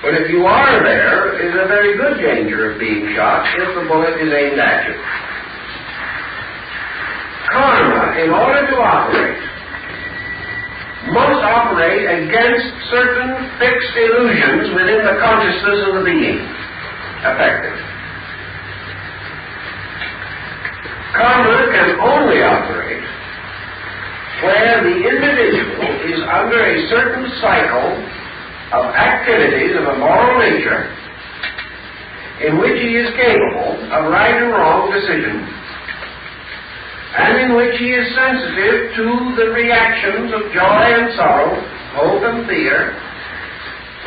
But if you are there, it is a very good danger of being shot if the bullet is aimed at you. Karma, in order to operate, must operate against certain fixed illusions within the consciousness of the being affected. Karma can only operate where the individual is under a certain cycle of activities of a moral nature in which he is capable of right and wrong decision, and in which he is sensitive to the reactions of joy and sorrow, hope and fear,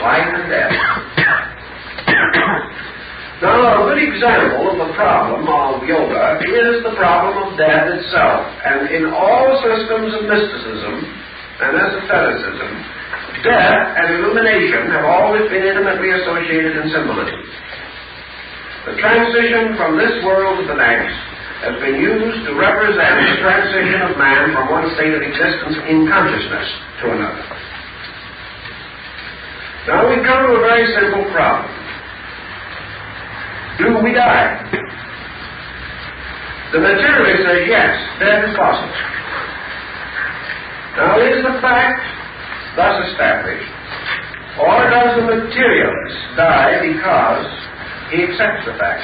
life and death. Now, a good example of the problem of yoga is the problem of death itself. And in all systems of mysticism and esotericism, death and illumination have always been intimately associated in symbolism. The transition from this world to the next has been used to represent the transition of man from one state of existence in consciousness to another. Now we come to a very simple problem. Do we die? The materialist says yes, death is possible. Now is the fact thus established, or does the materialist die because he accepts the fact?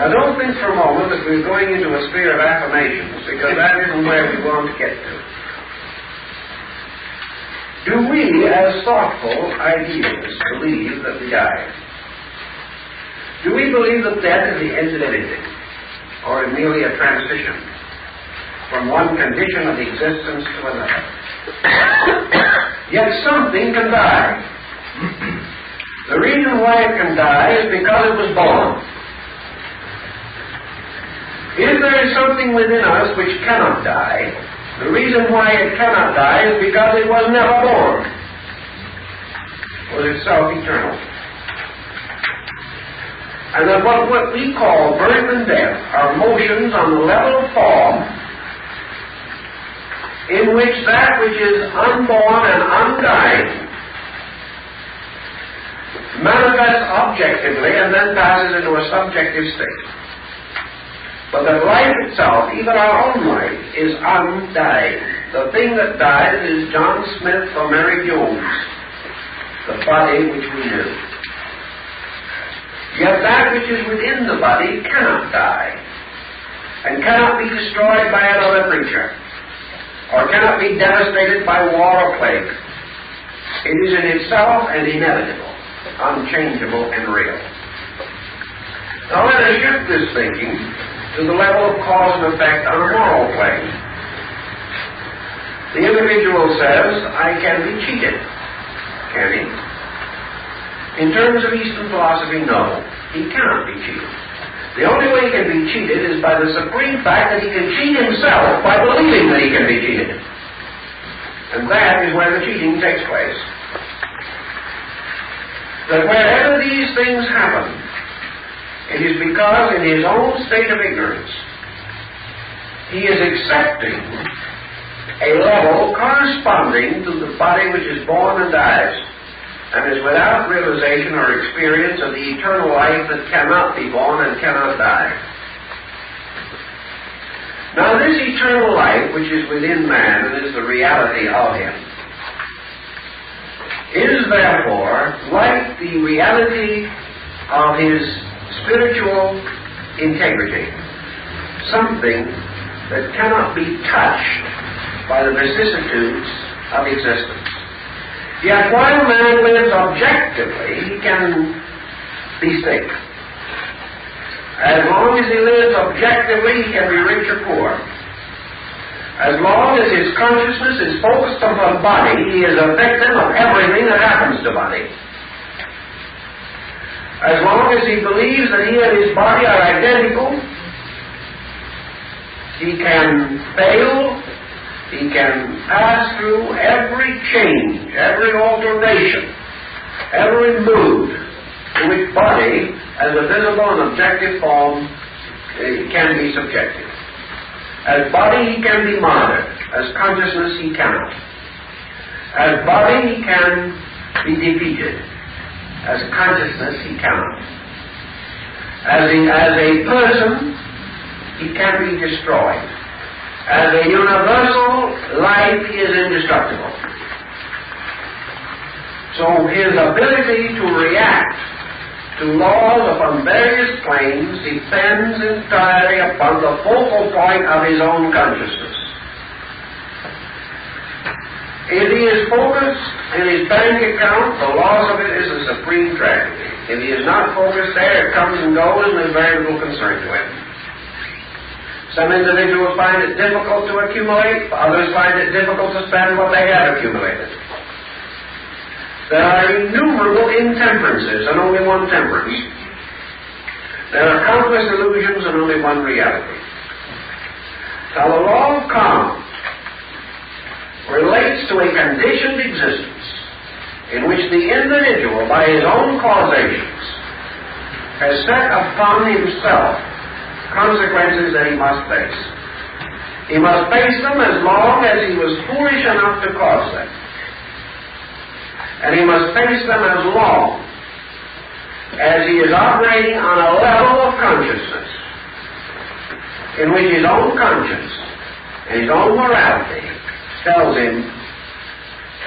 Now don't think for a moment that we're going into a sphere of affirmations, because that isn't where we want to get to. Do we, as thoughtful idealists, believe that we die? Do we believe that death is the end of everything, or is merely a transition from one condition of existence to another? Yet something can die. The reason why it can die is because it was born. If there is something within us which cannot die, the reason why it cannot die is because it was never born. Was itself eternal. And that what we call birth and death are motions on the level of form in which that which is unborn and undying manifests objectively and then passes into a subjective state. But that life itself, even our own life, is undying. The thing that dies is John Smith or Mary Jones, the body which we knew. Yet that which is within the body cannot die, and cannot be destroyed by another creature, or cannot be devastated by war or plague. It is in itself and inevitable, unchangeable and real. Now let us shift this thinking to the level of cause and effect on a moral plane. The individual says, I can be cheated. Can he? In terms of Eastern philosophy, no. He cannot be cheated. The only way he can be cheated is by the supreme fact that he can cheat himself by believing that he can be cheated. And that is where the cheating takes place. That wherever these things happen, it is because in his own state of ignorance, he is accepting a level corresponding to the body which is born and dies, and is without realization or experience of the eternal life that cannot be born and cannot die. Now this eternal life which is within man and is the reality of him is therefore like the reality of his spiritual integrity, something that cannot be touched by the vicissitudes of existence. Yet while man lives objectively, he can be safe. As long as he lives objectively, he can be rich or poor. As long as his consciousness is focused upon body, he is a victim of everything that happens to body. As long as he believes that he and his body are identical, he can fail, he can pass through every change, every alteration, every mood to which body, as a visible and objective form, can be subjected. As body, he can be martyred. As consciousness, he cannot. As body, he can be defeated. As consciousness, he cannot. As a person, he can be destroyed. As a universal life, he is indestructible. So his ability to react to laws upon various planes depends entirely upon the focal point of his own consciousness. If he is focused in his bank account, the loss of it is a supreme tragedy. If he is not focused there, it comes and goes and is very little concern to him. Some individuals find it difficult to accumulate, others find it difficult to spend what they have accumulated. There are innumerable intemperances and only one temperance. There are countless illusions and only one reality. Now the law of karma relates to a conditioned existence in which the individual, by his own causations, has set upon himself consequences that he must face. He must face them as long as he was foolish enough to cause them. And he must face them as long as he is operating on a level of consciousness in which his own conscience and his own morality tells him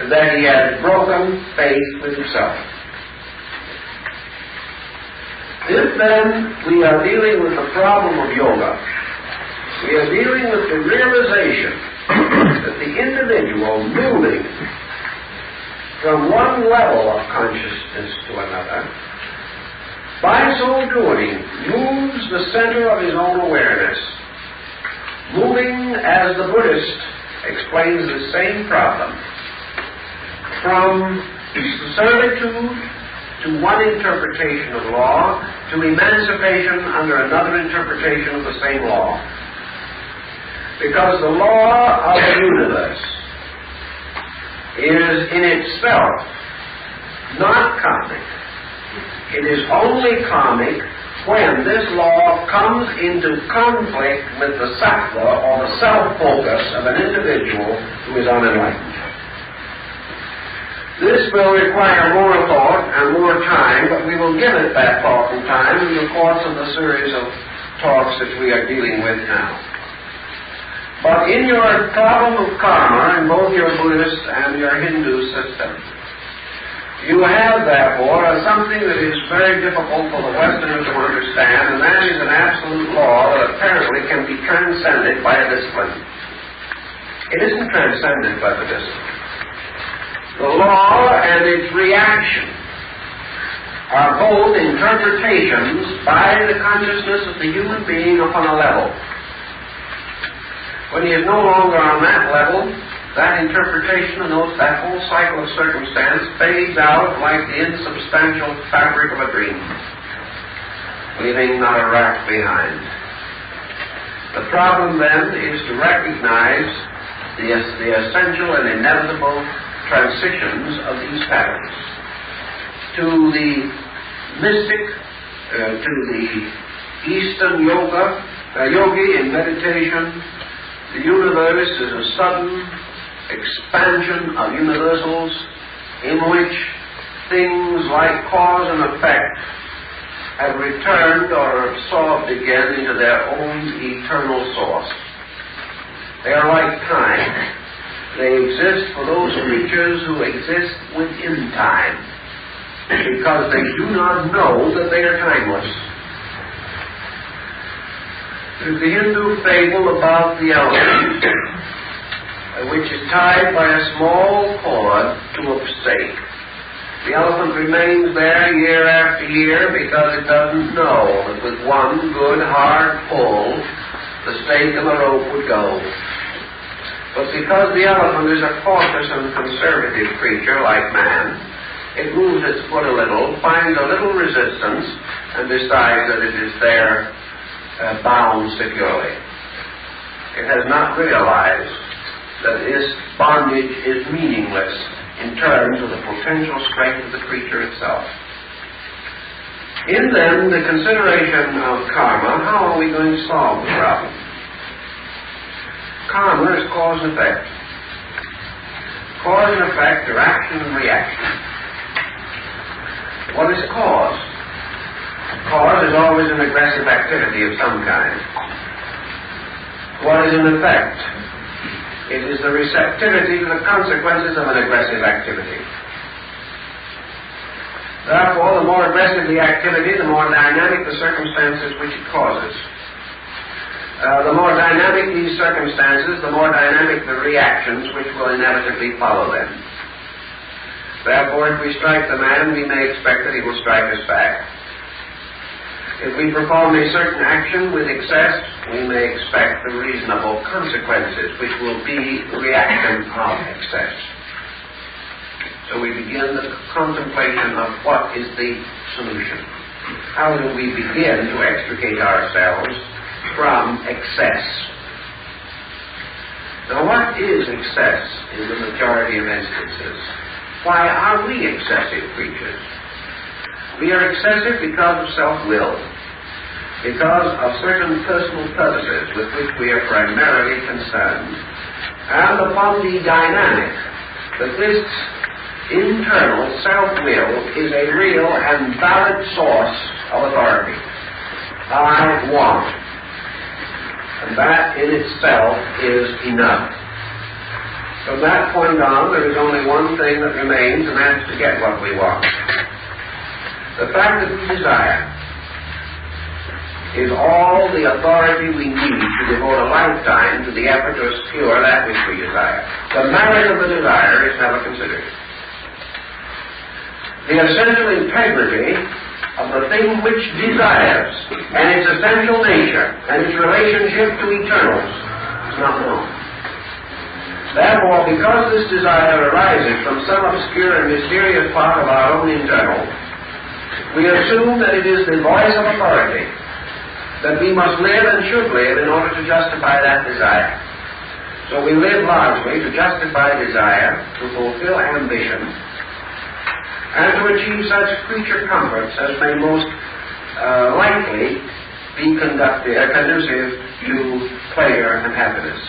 that he has broken faith with himself. If then we are dealing with the problem of yoga, we are dealing with the realization that the individual moving from one level of consciousness to another, by so doing, moves the center of his own awareness, moving, as the Buddhist explains the same problem, from servitude to one interpretation of law to emancipation under another interpretation of the same law. Because the law of the universe is in itself not karmic. It is only karmic when this law comes into conflict with the sattva, or the self-focus of an individual who is unenlightened. This will require more thought and more time, but we will give it that thought and time in the course of the series of talks that we are dealing with now. But in your problem of karma, in both your Buddhist and your Hindu system, you have, therefore, something that is very difficult for the Westerners to understand, and that is an absolute law that apparently can be transcended by a discipline. It isn't transcended by the discipline. The law and its reaction are both interpretations by the consciousness of the human being upon a level. When he is no longer on that level, that interpretation and that whole cycle of circumstance fades out like the insubstantial fabric of a dream, leaving not a raft behind. The problem then is to recognize the essential and inevitable transitions of these patterns. To the mystic, to the Eastern yogi in meditation, the universe is a sudden expansion of universals in which things like cause and effect have returned or are absorbed again into their own eternal source. They are like time. They exist for those creatures who exist within time, because they do not know that they are timeless. It is the Hindu fable about the elephant, which is tied by a small cord to a stake. The elephant remains there year after year because it doesn't know that with one good hard pull, the stake and the rope would go. But because the elephant is a cautious and conservative creature like man, it moves its foot a little, finds a little resistance, and decides that it is there bound securely. It has not realized that this bondage is meaningless in terms of the potential strength of the creature itself. In then the consideration of karma, how are we going to solve the problem? Karma is cause and effect. Cause and effect are action and reaction. What is cause? Cause is always an aggressive activity of some kind. What is an effect? It is the receptivity to the consequences of an aggressive activity. Therefore, the more aggressive the activity, the more dynamic the circumstances which it causes. The more dynamic these circumstances, the more dynamic the reactions which will inevitably follow them. Therefore, if we strike the man, we may expect that he will strike us back. If we perform a certain action with excess, we may expect the reasonable consequences, which will be the reaction of excess. So we begin the contemplation of what is the solution. How do we begin to extricate ourselves from excess? Now, what is excess in the majority of instances? Why are we excessive creatures? We are excessive because of self-will, because of certain personal purposes with which we are primarily concerned, and upon the dynamic that this internal self-will is a real and valid source of authority. I want. And that in itself is enough. From that point on, there is only one thing that remains, and that is to get what we want. The fact that we desire is all the authority we need to devote a lifetime to the effort to secure that which we desire. The merit of the desire is never considered. The essential integrity of the thing which desires, and its essential nature, and its relationship to eternals, is not known. Therefore, because this desire arises from some obscure and mysterious part of our own internal, we assume that it is the voice of authority, that we must live and should live in order to justify that desire. So we live largely to justify desire, to fulfill ambition, and to achieve such creature comforts as may most likely be conducive to pleasure and happiness.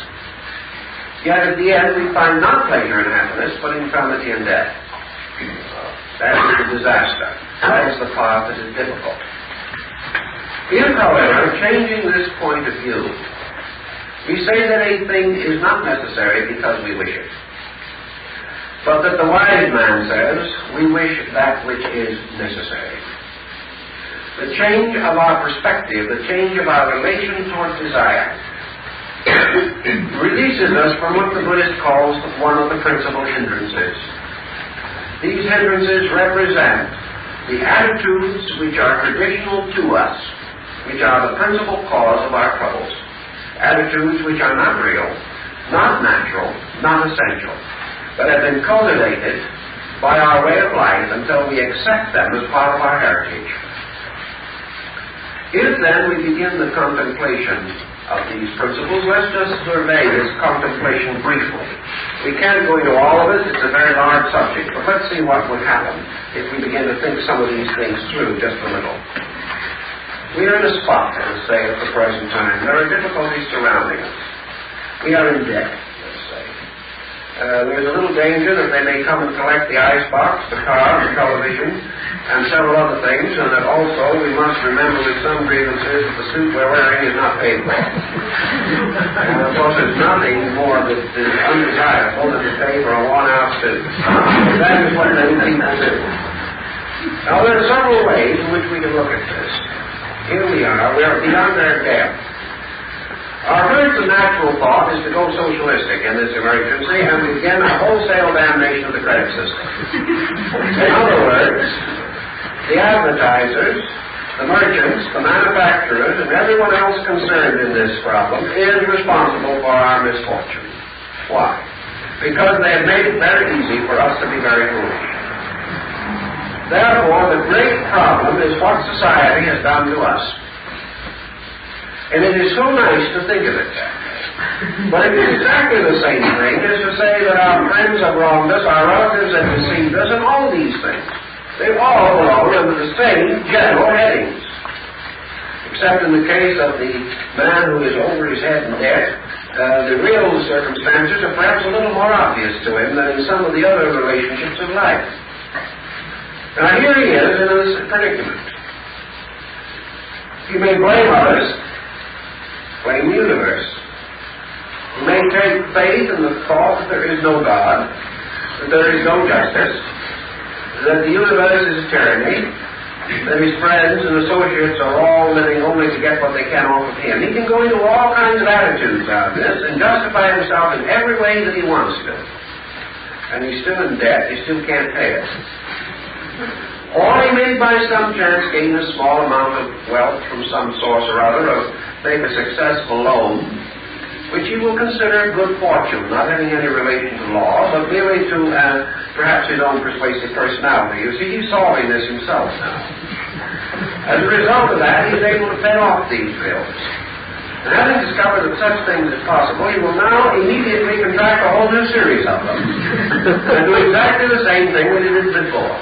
Yet at the end we find not pleasure and happiness, but infirmity and death. That is the disaster. That is the part that is difficult. If, however, changing this point of view, we say that a thing is not necessary because we wish it, but that the wise man says we wish that which is necessary. The change of our perspective, the change of our relation toward desire, releases us from what the Buddhist calls one of the principal hindrances. These hindrances represent the attitudes which are traditional to us, which are the principal cause of our troubles. Attitudes which are not real, not natural, not essential, but have been cultivated by our way of life until we accept them as part of our heritage. If then we begin the contemplation of these principles, let's just survey this contemplation briefly. We can't go into all of it, it's a very large subject, but let's see what would happen if we begin to think some of these things through just a little. We are in a spot, let us say, at the present time. There are difficulties surrounding us. We are in debt, let's say. There's a little danger that they may come and collect the icebox, the car, the television, and several other things, and that also we must remember with some grievances that the suit we're wearing is not paid for. And of course there's nothing more that is undesirable than to pay for a worn-out suit. That is what many people do. Now there are several ways in which we can look at this. Here we are beyond our debt. Our first and natural thought is to go socialistic in this emergency and begin a wholesale damnation of the credit system. In other words, the advertisers, the merchants, the manufacturers, and everyone else concerned in this problem is responsible for our misfortune. Why? Because they have made it very easy for us to be very foolish. Therefore, the great problem is what society has done to us. And it is so nice to think of it. But it is exactly the same thing as to say that our friends have wronged us, our relatives have deceived us, and all these things. They all belong under the same general headings. Except in the case of the man who is over his head in debt, the real circumstances are perhaps a little more obvious to him than in some of the other relationships of life. Now here he is in this predicament. He may blame others, blame the universe. He may take faith in the thought that there is no God, that there is no justice, that the universe is a tyranny, that his friends and associates are all living only to get what they can off of him. He can go into all kinds of attitudes out of this and justify himself in every way that he wants to. And he's still in debt, he still can't pay it. Or he may by some chance gain a small amount of wealth from some source or other, or make a successful loan, which he will consider good fortune, not having any relation to law, but merely to perhaps his own persuasive personality. You see, he's solving this himself now. As a result of that, he's able to pay off these bills. And having discovered that such things is possible, he will now immediately contract a whole new series of them and do exactly the same thing that he did before.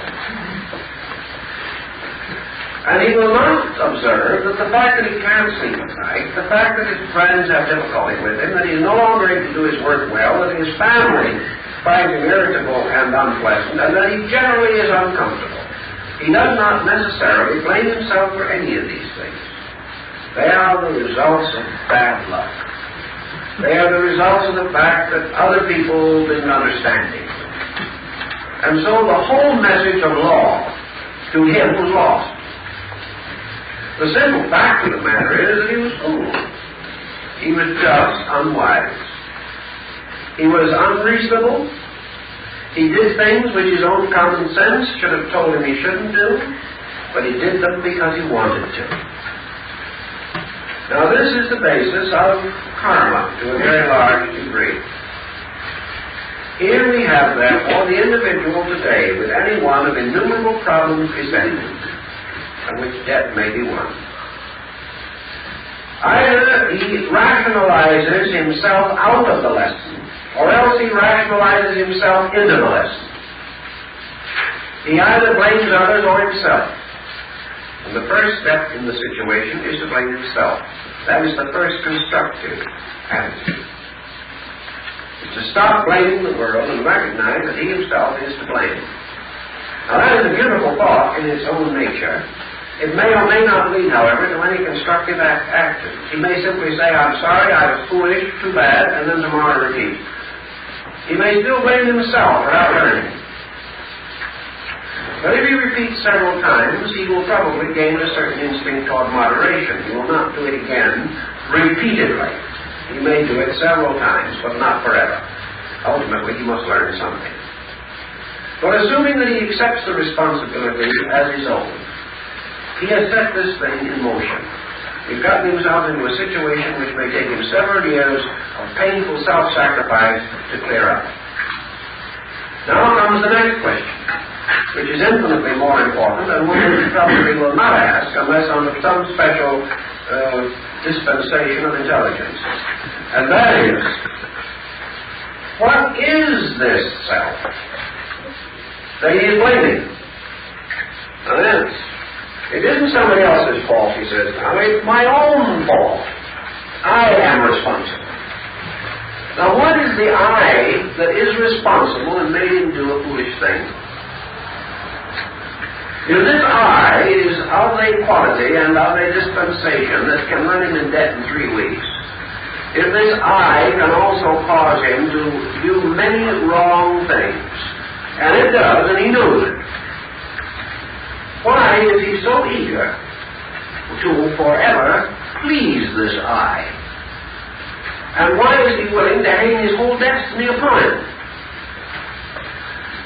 And he will not observe that the fact that he can't sleep at night, the fact that his friends have difficulty with him, that he's no longer able to do his work well, that his family finds him irritable and unpleasant, and that he generally is uncomfortable. He does not necessarily blame himself for any of these things. They are the results of bad luck. They are the results of the fact that other people didn't understand him. And so the whole message of law to him was lost. The simple fact of the matter is that he was fooled. He was just unwise. He was unreasonable. He did things which his own common sense should have told him he shouldn't do, but he did them because he wanted to. Now this is the basis of karma to a very large degree. Here we have, therefore, the individual today with any one of innumerable problems presented, of which debt may be one. Either he rationalizes himself out of the lesson, or else he rationalizes himself into the lesson. He either blames others or himself. And the first step in the situation is to blame himself. That is the first constructive attitude. It's to stop blaming the world and recognize that he himself is to blame. Now that is a beautiful thought in its own nature. It may or may not lead, however, to any constructive action. He may simply say, I'm sorry, I was foolish, too bad, and then tomorrow repeat. He may still blame himself for not learning. But if he repeats several times, he will probably gain a certain instinct toward moderation. He will not do it again repeatedly. He may do it several times, but not forever. Ultimately, he must learn something. But assuming that he accepts the responsibility as his own, he has set this thing in motion. He's gotten himself into a situation which may take him several years of painful self-sacrifice to clear up. Now comes the next question, which is infinitely more important and one which he probably will not ask unless under some special dispensation of intelligence. And that is, what is this self that he is blaming? Now this. It isn't somebody else's fault, he says now. It's my own fault. I am responsible. Now, what is the I that is responsible and made him do a foolish thing? If this I is of a quality and of a dispensation that can run him in debt in 3 weeks, if this I can also cause him to do many wrong things, and it does, and he knows it, why is he so eager to forever please this I? And why is he willing to hang his whole destiny upon it?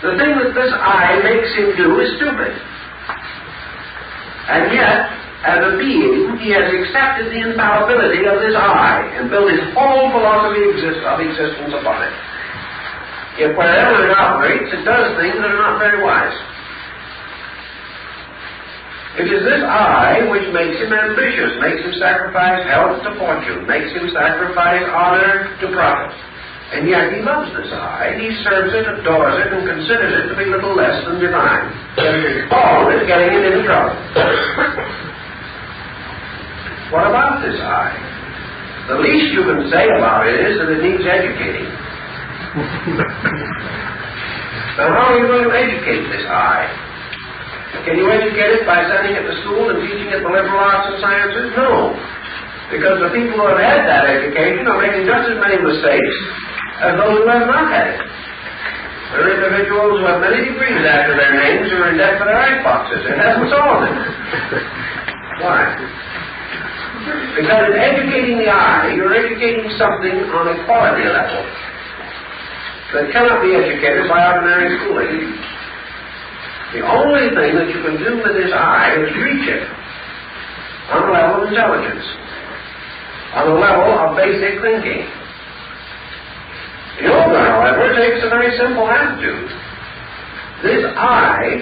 The thing that this I makes him do is stupid. And yet, as a being, he has accepted the infallibility of this I and built his whole philosophy of existence upon it. If wherever it operates, it does things that are not very wise. It is this I which makes him ambitious, makes him sacrifice health to fortune, makes him sacrifice honor to profit. And yet he loves this I, he serves it, adores it, and considers it to be little less than divine. All is getting him into trouble. What about this I? The least you can say about it is that it needs educating. Now how are you going to educate this I? Can you educate it by sending it to school and teaching it the liberal arts and sciences? No. Because the people who have had that education are making just as many mistakes as those who have not had it. There are individuals who have many degrees after their names who are in debt for their ice boxes. It hasn't solved it. Why? Because in educating the I, you're educating something on a quality level that cannot be educated by ordinary schooling. The only thing that you can do with this I is reach it on a level of intelligence, on a level of basic thinking. Yoga, however, takes a very simple attitude. This I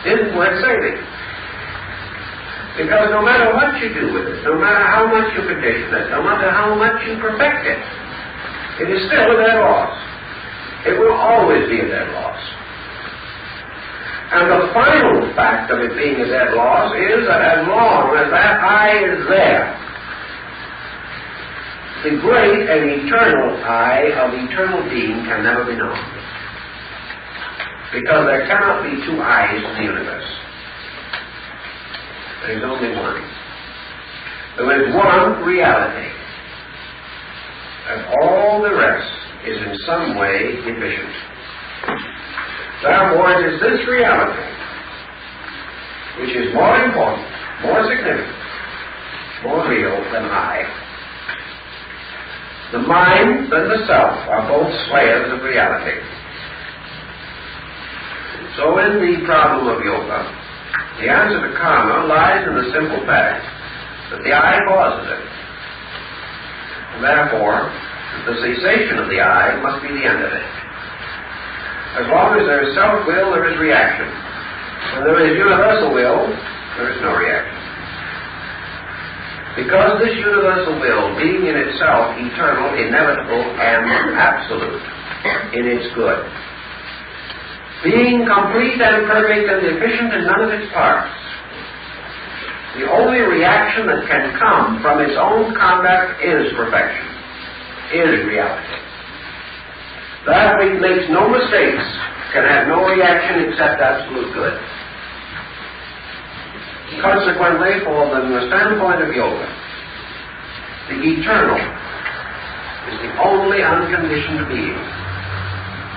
isn't worth saving. Because no matter what you do with it, no matter how much you condition it, no matter how much you perfect it, it is still a dead loss. It will always be a dead loss. And the final fact of it being a dead loss is that as long as that I is there, the great and eternal I of eternal being can never be known. Because there cannot be two I's in the universe. There is only one. There is one reality. And all the rest is in some way deficient. Therefore, it is this reality which is more important, more significant, more real than I. The mind and the self are both slayers of reality. So in the problem of yoga, the answer to karma lies in the simple fact that the I causes it. And therefore, the cessation of the I must be the end of it. As long as there is self-will, there is reaction. When there is universal will, there is no reaction. Because this universal will, being in itself eternal, inevitable, and absolute in its good, being complete and perfect and deficient in none of its parts, the only reaction that can come from its own conduct is perfection, is reality. That which makes no mistakes can have no reaction except absolute good. Consequently, from the standpoint of yoga, the eternal is the only unconditioned being.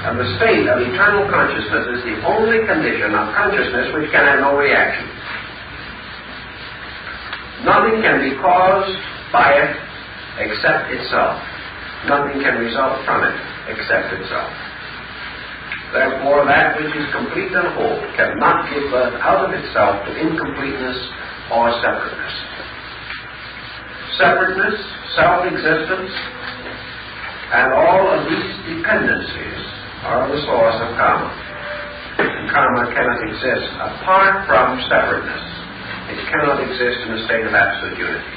And the state of eternal consciousness is the only condition of consciousness which can have no reaction. Nothing can be caused by it except itself. Nothing can result from it except itself. Therefore, that which is complete and whole cannot give birth out of itself to incompleteness or separateness. Separateness, self-existence, and all of these dependencies are the source of karma. And karma cannot exist apart from separateness. It cannot exist in a state of absolute unity.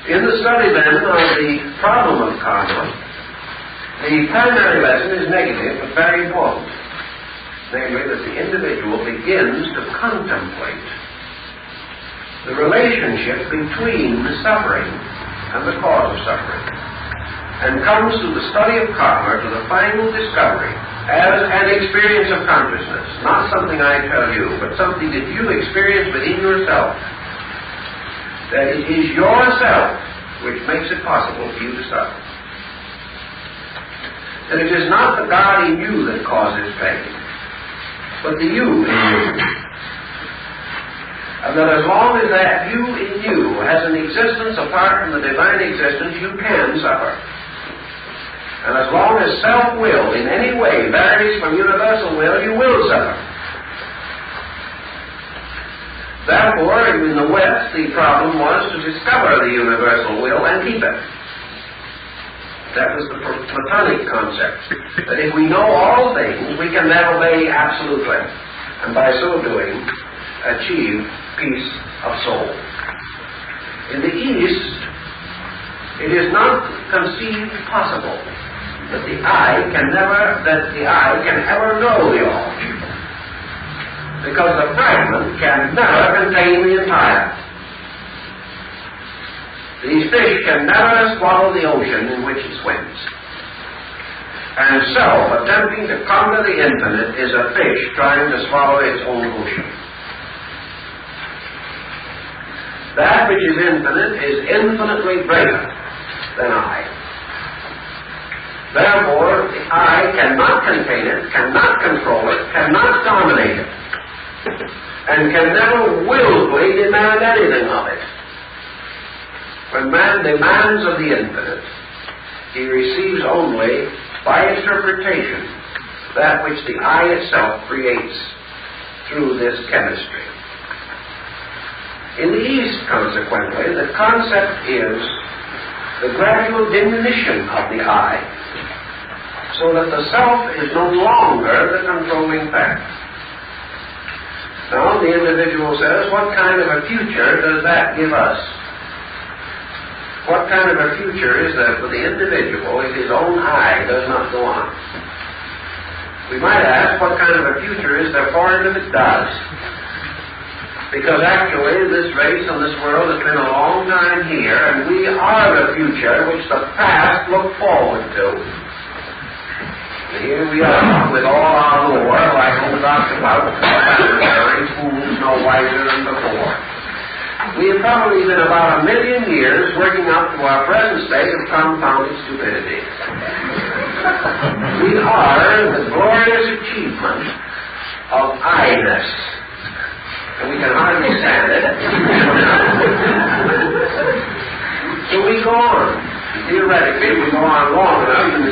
In the study, then, of the problem of karma, the primary lesson is negative but very important. Namely, that the individual begins to contemplate the relationship between the suffering and the cause of suffering, and comes through the study of karma to the final discovery as an experience of consciousness, not something I tell you, but something that you experience within yourself. That it is yourself which makes it possible for you to suffer. That it is not the God in you that causes pain, but the you in you. And And that as long as that you in you has an existence apart from the divine existence, you can suffer. And as long as self-will in any way varies from universal will, you will suffer. Therefore, in the West, the problem was to discover the universal will and keep it. That was the Platonic concept. That if we know all things, we can then obey absolutely. And by so doing, achieve peace of soul. In the East, it is not conceived possible that the eye can ever know the all. Because the fragment can never contain the entire. These fish can never swallow the ocean in which it swims. And self, attempting to conquer the infinite, is a fish trying to swallow its own ocean. That which is infinite is infinitely greater than I. Therefore, the I cannot contain it, cannot control it, cannot dominate it, and can never willfully demand anything of it. When man demands of the infinite, he receives only, by interpretation, that which the I itself creates through this chemistry. In the East, consequently, the concept is the gradual diminution of the I, so that the self is no longer the controlling factor. Now, the individual says, what kind of a future does that give us? What kind of a future is that for the individual if his own I does not go on? We might ask, what kind of a future is there for it if it does? Because actually, this race and this world has been a long time here, and we are the future which the past looked forward to. And here we are, with all our lore, like old Dr. Bouts, who's no wiser than before. We have probably been about 1 million years working up to our present state of confounded stupidity. We are the glorious achievement of I-ness. And we can hardly stand it. So we go on. Theoretically, if we go on long enough and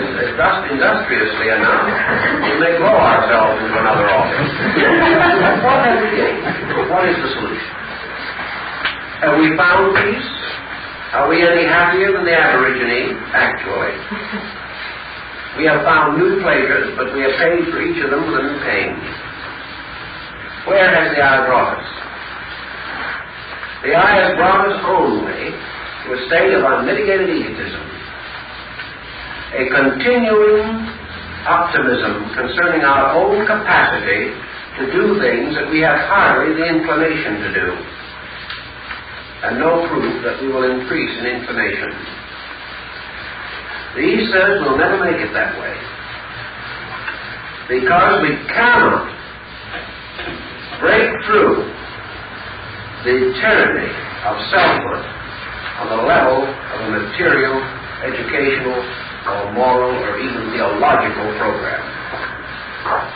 industriously enough, we may blow ourselves into another orbit. What is the solution? Have we found peace? Are we any happier than the Aborigine? Actually. We have found new pleasures, but we have paid for each of them with a new pain. Where has the eye brought us? The eye has brought us only to a state of unmitigated egotism, a continuing optimism concerning our own capacity to do things that we have hardly the inclination to do, and no proof that we will increase in inclination. The East says we'll never make it that way, because we cannot break through the tyranny of selfhood on the level of a material, educational, or moral, or even theological program.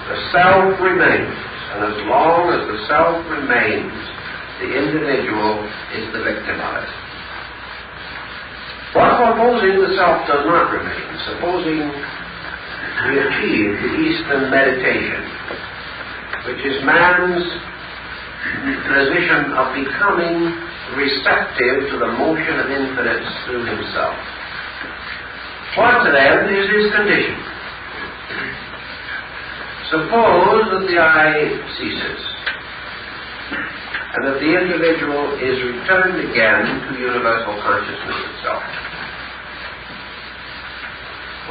The self remains, and as long as the self remains, the individual is the victim of it. But supposing the self does not remain, supposing we achieve the Eastern meditation, which is man's position of becoming receptive to the motion of infinites through himself. What then is his condition? Suppose that the I ceases, and that the individual is returned again to universal consciousness itself.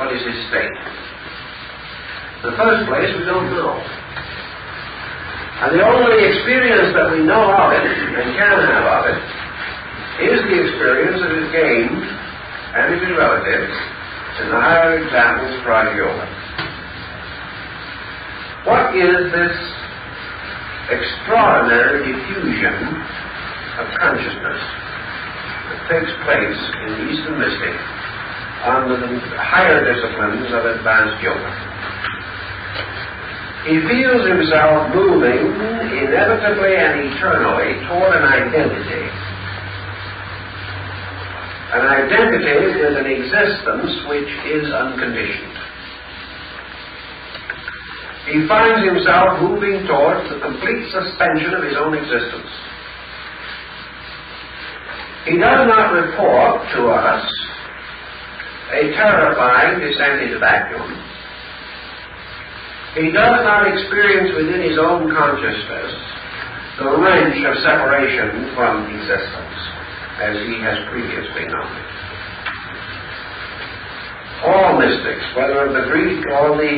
What is his state? In the first place, we don't know. And the only experience that we know of it, and can have of it, is the experience that is gained, and it is relative, in the higher examples of Raj Yoga. What is this extraordinary diffusion of consciousness that takes place in the Eastern mystic under the higher disciplines of advanced yoga? He feels himself moving in inevitably and eternally toward an identity. An identity with an existence which is unconditioned. He finds himself moving towards the complete suspension of his own existence. He does not report to us a terrifying descent into vacuum. He does not experience within his own consciousness the wrench of separation from existence, as he has previously known it. All mystics, whether of the Greek or the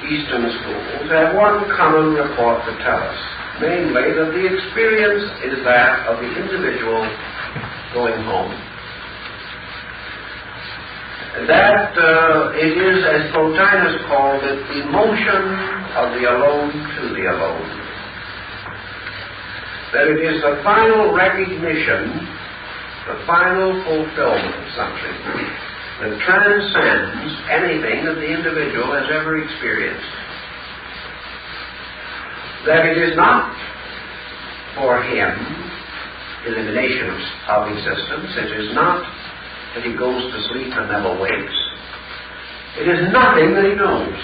Eastern schools, have one common report to tell us, namely that the experience is that of the individual going home. That it is, as Plotinus called it, the motion of the alone to the alone. That it is the final recognition, the final fulfillment of something that transcends anything that the individual has ever experienced. That it is not for him elimination of existence. It is not that he goes to sleep and never wakes. It is nothing that he knows,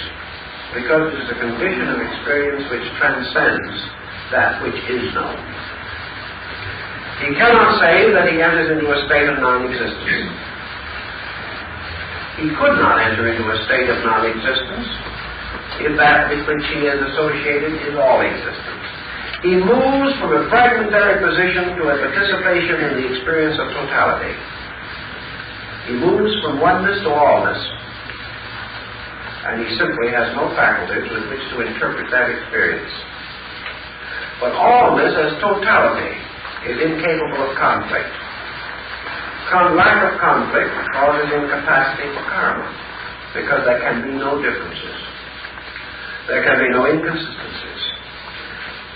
because it is a condition of experience which transcends that which is known. He cannot say that he enters into a state of non-existence. He could not enter into a state of non-existence if that with which he is associated is all existence. He moves from a fragmentary position to a participation in the experience of totality. He moves from oneness to allness, and he simply has no faculties with which to interpret that experience. But allness as totality is incapable of conflict. Lack of conflict causes incapacity for karma, because there can be no differences. There can be no inconsistencies.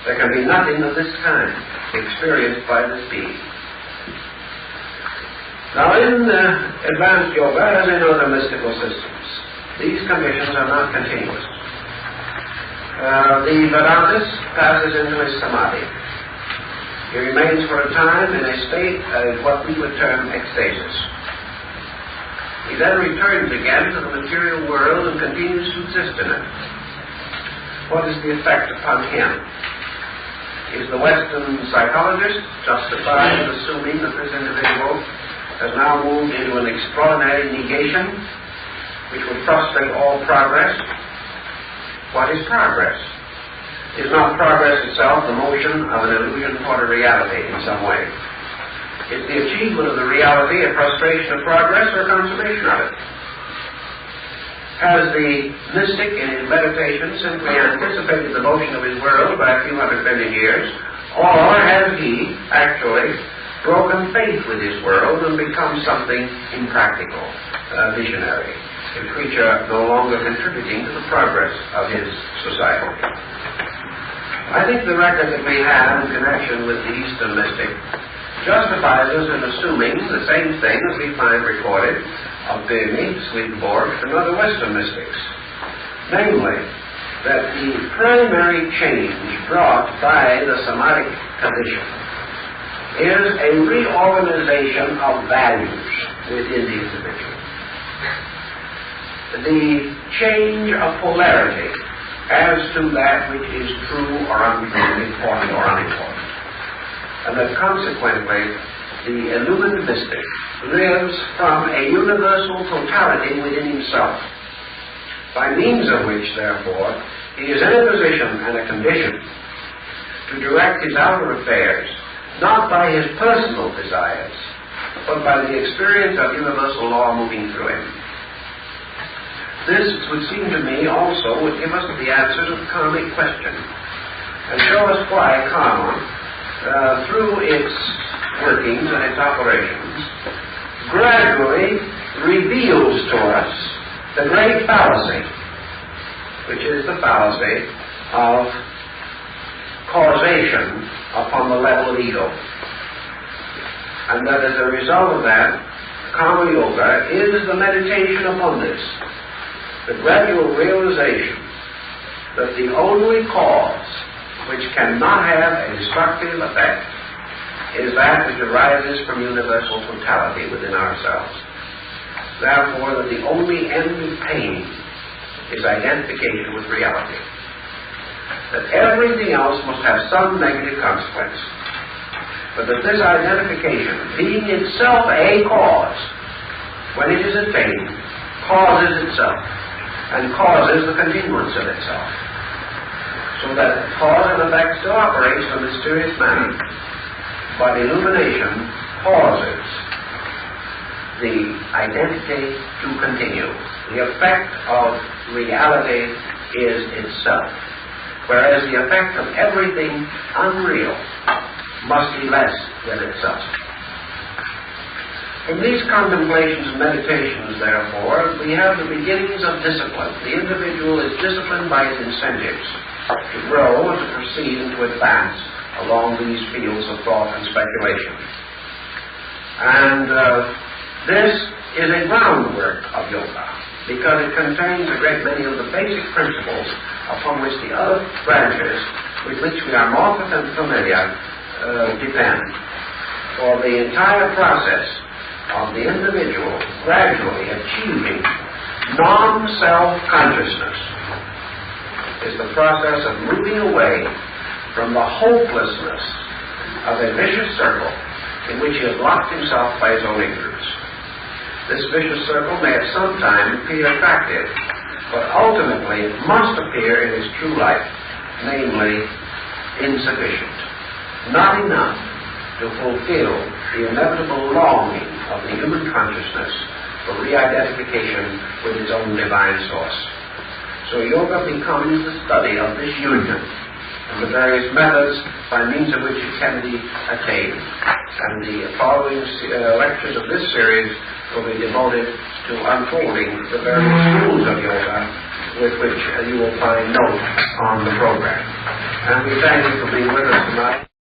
There can be nothing of this kind experienced by this being. Now, in advanced yoga, as in other mystical systems, these conditions are not continuous. The Vedantist passes into his samadhi. He remains for a time in a state of what we would term ecstasis. He then returns again to the material world and continues to exist in it. What is the effect upon him? Is the Western psychologist justified in assuming that this individual has now moved into an extraordinary negation which would frustrate all progress? What is progress? Is not progress itself the motion of an illusion toward a reality in some way? Is the achievement of the reality a frustration of progress or a consummation of it? Has the mystic in his meditation simply anticipated the motion of his world by a few 100 billion years, or has he actually broken faith with his world and become something impractical, visionary, a creature no longer contributing to the progress of his society? I think the record that we have in connection with the Eastern mystic justifies us in assuming the same thing that we find recorded of Bigny, Swedenborg, and other Western mystics. Namely, that the primary change brought by the somatic condition is a reorganization of values within the individual. The change of polarity as to that which is true or untrue, important or unimportant. And that consequently, the illumined mystic lives from a universal totality within himself, by means of which, therefore, he is in a position and a condition to direct his outer affairs, not by his personal desires, but by the experience of universal law moving through him. This would seem to me also would give us the answer to the karmic question, and show us why karma, through its workings and its operations, gradually reveals to us the great fallacy, which is the fallacy of causation upon the level of ego. And that as a result of that, Karma Yoga is the meditation upon this, the gradual realization that the only cause which cannot have a destructive effect is that which arises from universal totality within ourselves. Therefore, that the only end of pain is identification with reality. That everything else must have some negative consequence. But that this identification, being itself a cause, when it is attained, causes itself, and causes the continuance of itself. So that cause and effect still operates in a mysterious manner, but illumination causes the identity to continue. The effect of reality is itself, whereas the effect of everything unreal must be less than itself. From these contemplations and meditations, therefore, we have the beginnings of discipline. The individual is disciplined by his incentives to grow and to proceed and to advance along these fields of thought and speculation. And this is a groundwork of yoga, because it contains a great many of the basic principles upon which the other branches with which we are more familiar depend. For the entire process of the individual gradually achieving non-self-consciousness is the process of moving away from the hopelessness of a vicious circle in which he has locked himself by his own ignorance. This vicious circle may at some time appear attractive, but ultimately it must appear in its true light, namely insufficient, not enough to fulfill the inevitable longing of the human consciousness for re-identification with its own divine source. So yoga becomes the study of this union and the various methods by means of which it can be attained. And the following lectures of this series will be devoted to unfolding the various schools of yoga with which you will find note on the program. And we thank you for being with us tonight.